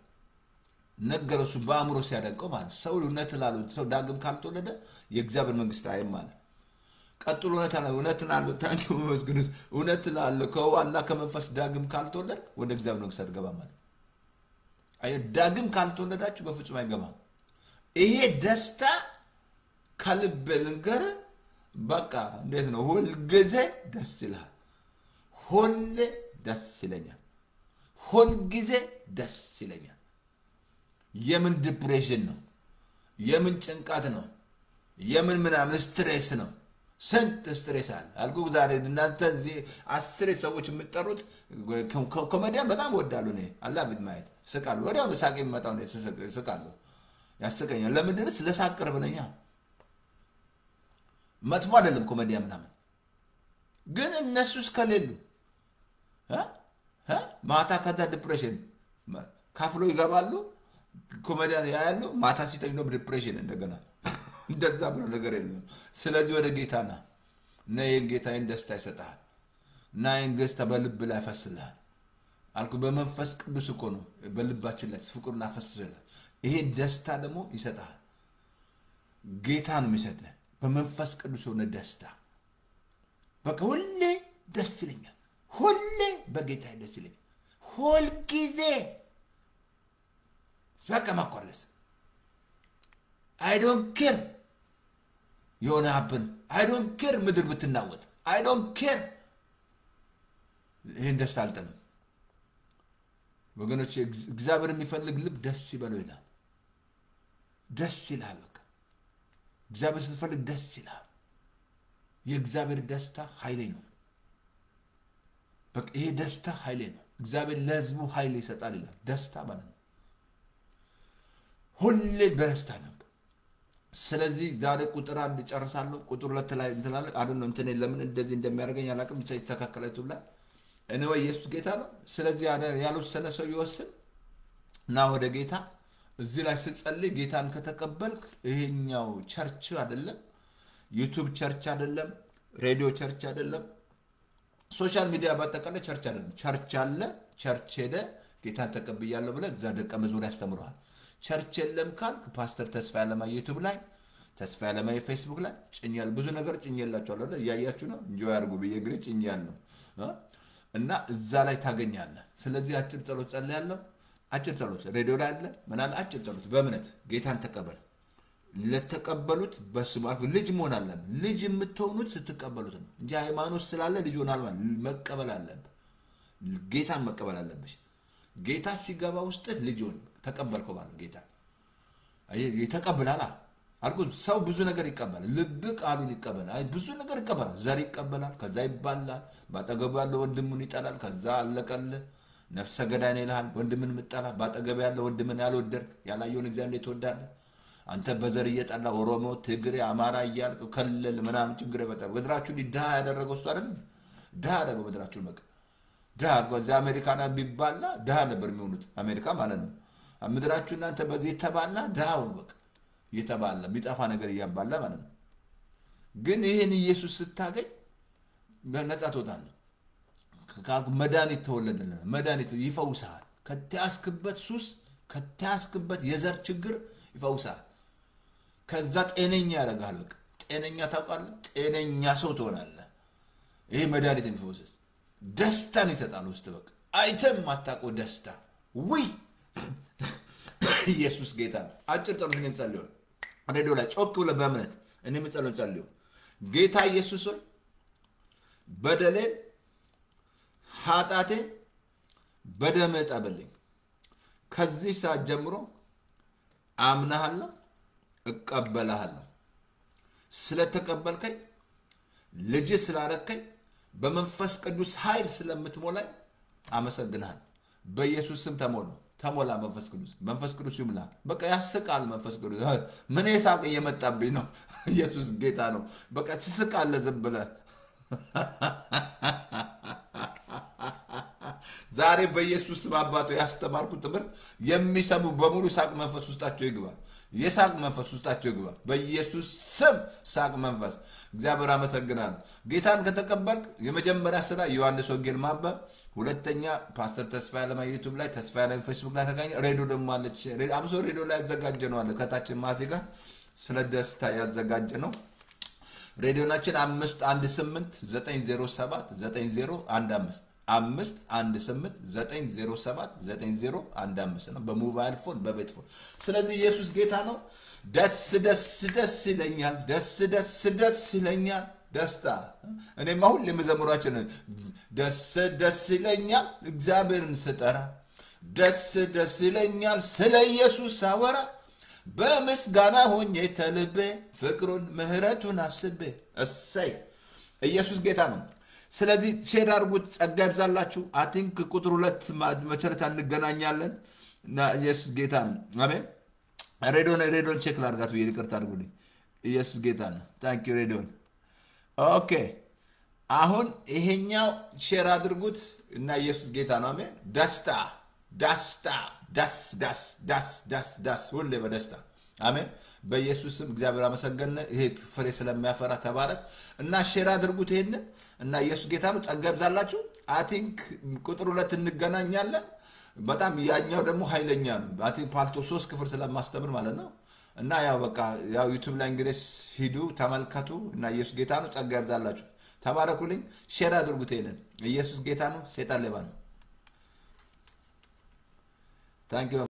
ነገረው እሱ በአእምሮ ሲያደቀው ማለት ሰው እውነት ላለው ሰው ዳግም ካልተወለደ የእግዚአብሔር መንግስት አይም ማለት ቀጥሎ እውነት ላለው ታንኪው መስግኑስ እውነት ላለው ከዋና ከመንፈስ ዳግም ካልተወለደ ወደ እግዚአብሔር መንግስት አትገባም ማለት አይ ዳግም ካልተወለዳችሁ በፍጹም አይገባም ይሄ ደስታ ከልብ ልንገር በቃ እንዴት ነው ሁል ጊዜ ደስ ይላል ሁሌ ደስ ይለኛል ሁል ጊዜ ደስ ይለኛል የምን ዲፕሬሽን ነው የምን ጭንቀት ነው የምን ምናምን ስትሬስ ነው ስንት ስትሬስ አለ አልኩ ዛሬ እናንተ እዚህ 10 ሰዎች የምትጠሩት ኮሜዲያን በጣም ወዳለሁ እኔ አላብድ ማየት ስቃለሁ ወዲያው ሳቅ የሚመጣው ነው ስቃለሁ ያስቀኛል ለምንድነው ለሳቅ ቅርብ ነኝ መጥፎ አይደለም ኮሜዲያን ምናምን ግን እነሱስ ከሌሉ ማታ ከዛ ዲፕሬሽን ካፍሎ ይገባሉ ኮሜዲያን ያያሉ ማታ ሲተኙ ነው ዲፕሬሽን እንደገና እንደዛ ብሎ ነገር የለም ስለዚህ ወደ ጌታና ነይን ጌታዬን ደስታ ይሰጣል ናይን ደስታ በልብ ላይ ያፈስልሃል አልኩ በመንፈስ ቅዱስ እኮ ነው በልባችን ላይ ፍቅሩን አፈስልሃል ይሄ ደስታ ደግሞ ይሰጣል ጌታን የሚሰጠው በመንፈስ ቅዱስ ሆነ ደስታ በቃ ሁሌ ደስ ይለኛል ሁሌ በጌታ ደስ ይለኛል ሁል ጊዜ በቃ ማቆለስ I don't care የሆነ happen I don't care ምድር ብትናወጥ I don't care ይሄን ደስታ አልጠለም ወገኖች እግዚአብሔር የሚፈልግ ልብ ደስ ይበለው ይላል ደስ ይላል በቃ እግዚአብሔር ስትፈልግ ደስ ይላል የእግዚአብሔር ደስታ ኃይሌ ነው በቃ ይሄ ደስታ ኃይሌ ነው እግዚአብሔር ለሕዝቡ ኃይል ይሰጣል ይላል ደስታ ማለት ነው ሁሌ ደስታ ነው ስለዚህ ዛሬ ቁጥር 1 ጨርሳለሁ ቁጥር 2 ላይ እንትላለ አይደለም እንትን ለምን እንደዚህ እንደሚያደርገኝ አላቅም ብቻ ይተካከለቱ ብላ እነሆ ኢየሱስ ጌታ ነው ስለዚህ ያልወሰነ ሰው ይወስን ና ወደ ጌታ እዚህ ላይ ስትጸልይ ጌታን ከተቀበልክ ይሄኛው ቸርች አይደለም ዩቲዩብ ቸርች አይደለም ሬዲዮ ቸርች አይደለም ሶሻል ሚዲያ ባጠቃላይ ቸርች አይደለም ቸርች አለ ቸርች ሄደ ጌታን ተቀብያለሁ ብለ እዛ ደቀ መዝሙር ያስተምራል ቸርች የለም ካልክ ፓስተር ተስፋ ያለማ ዩቲዩብ ላይ ተስፋ ያለማ ፌስቡክ ላይ ጭኛል ብዙ ነገር ጭኛላችኋለሁ አይደል ያያችሁ ነው እንጆይ አድርጉ በየግሬ ጭኛለሁ እና እዛ ላይ ታገኛለህ ስለዚህ አጭር ጸሎት ጸልያለሁ አጭር ጸሎት ሬዲዮ ላይ አለ ምናል አጭር ጸሎት በእምነት ጌታን ተቀበል ለተቀበሉት በስሙ ልጅ መሆን አለበት ልጅ የምትሆኑት ስትቀበሉት ነው እንጂ ሃይማኖት ስላለ ልጅ ሆናል ማለት መቀበል አለበት ጌታን መቀበል አለበት ጌታ ሲገባ ውስጥ ልጅ ሆነ ተቀበልከው ማለት ጌታ ይተቀበላል አልኩ ሰው ብዙ ነገር ይቀበላል ልብ ቃሉን ይቀበላል አይ ብዙ ነገር ይቀበላል ዘር ይቀበላል ከዛ ይባላል ባጠገቡ ያለው ወንድሙን ይጣላል ከዛ አለቀል ነፍሰ ገዳይ ነው ይላል ወንድምን ምጣላ ባጠገቡ ያለው ወንድምን ያልወደድክ ያላየውን እግዚአብሔር እንዴት አንተ በዘር እየጣላ ኦሮሞ ትግሬ አማራ ይያልክ ከለል ምናምን ችግር ይበጣል ወድራችሁ ዲዳ ያደረገው እሱ አይደል ዳ ያደረገው ወድራችሁ መቀ ዳ ጎዛ አሜሪካና ቢባላ ዳ ነበር የሚሆኑት አሜሪካ ማለት ነው ምድራችሁ እናንተ በዚህ ተባላ ዳው በቃ የተባለ የሚጠፋ ነገር ያባላ ማለት ነው ግን ይሄን ኢየሱስ ስታገኝ በነጻ ትወጣለህ መድኃኒት ተወለደልህ መድኃኒት ይፈውሳል ከተያስክበት ሱስ ከተያስክበት የዘር ችግር ይፈውሳል ከዛ ጤነኛ ያደርጋል በቃ ጤነኛ ታውቃለህ ጤነኛ ሰው ትሆናለህ ይሄ መድኃኒት የሚፈውስ ደስታን ይሰጣል ውስጥ በቃ አይተም ማታውቀው ደስታ ወይ ኢየሱስ ጌታ አጭር ጸሎት እንጸልይ ሬዲዮ ላይ ጮክ ብለህ በእምነት እኔም ጸልዩ ጌታ ኢየሱስ ሆይ በደሌን ኃጢአቴን በደምህ ጠብልኝ ከዚህ ሰዓት ጀምሮ አምናለሁ እቀበልሃለሁ ስለተቀበልከኝ ልጅ ስላረከኝ በመንፈስ ቅዱስ ኃይል ስለምትሞላኝ አመሰግናለሁ በኢየሱስ ስም ተሞላ መንፈስ ቅዱስ ይሙላ በቃ ያስቃል መንፈስ ቅዱስ ምን ይሳቅ እየመጣብኝ ነው ኢየሱስ ጌታ ነው በቃ ትስቃለ ዝም ብለህ ዛሬ በኢየሱስ ስም አባቶ ያስተማርኩት ትምህርት የሚሰሙ በሙሉ ሳቅ መንፈስ ውስጣቸው ይግባ የሳቅ መንፈስ ውስጣቸው ይግባ በኢየሱስ ስም ሳቅ መንፈስ እግዚአብሔር አመሰግናለሁ ጌታን ከተቀበልክ የመጀመሪያ ስራ ዮሐንስ ወንጌል ማንበብ ሁለተኛ ፓስተር ተስፋ ያለማ ዩቲዩብ ላይ ተስፋ ያለማ ፌስቡክ ላይ ተገኘ ሬዲዮ ደግሞ አለች አብሶ ሬዲዮ ላይ ያዘጋጀ ነው አለ ከታችን ማዚጋ ስለ ደስታ ያዘጋጀ ነው ሬዲዮናችን 518 907 9015 518 907 9015 ነው በሞባይል ፎን በቤት ፎን ስለዚህ ኢየሱስ ጌታ ነው ደስ ደስ ደስ ይለኛል ደስ ደስ ደስ ይለኛል ደስታ እኔማ ሁሌ መዘምራችን ደስ ደስ ይለኛል እግዚአብሔርን ስጠራ ደስ ደስ ይለኛል ስለ ኢየሱስ አወራ በምስጋና ሆኜ ተልቤ ፍቅሩን ምህረቱን አስቤ እሰይ ኢየሱስ ጌታ ነው ስለዚህ ሼር አድርጉት ጸጋ ይብዛላችሁ አይ ቲንክ ቁጥር 2 መቸረታ እንገናኛለን እና ኢየሱስ ጌታ ነው አሜን ሬዲዮን ቼክ ላድርጋት ይቅርታ አድርጉልኝ ኢየሱስ ጌታ ነው ታንክ ዩ ሬዲዮን ኦኬ አሁን ይሄኛው ሼር አድርጉት እና ኢየሱስ ጌታ ነው አሜን ደስታ ዳስ ሁሌ በደስታ አሜን በኢየሱስ ስም እግዚአብሔር አመሰገነ ይሄ ፍሬ ስለሚያፈራ ተባረክ እና ሼር አድርጉት ይሄን እና ኢየሱስ ጌታ ነው ጸጋ ይብዛላችሁ አይ ቲንክ ቁጥር 2 እንገናኛለን በጣም ያኛው ደግሞ ኃይለኛ ነው አይ ቲንክ ፓልቶ 3 ክፍል ስለማስተምር ማለት ነው እና ያው በቃ ያው ዩቲዩብ ላይ እንግዲህ ሂዱ ተመልከቱ እና ኢየሱስ ጌታ ነው ጸጋ ይብዛላችሁ ተባረኩልኝ ሼር አድርጉት ይሄን ኢየሱስ ጌታ ነው ሰይጣን ሌባ ነው ታንክ ዩ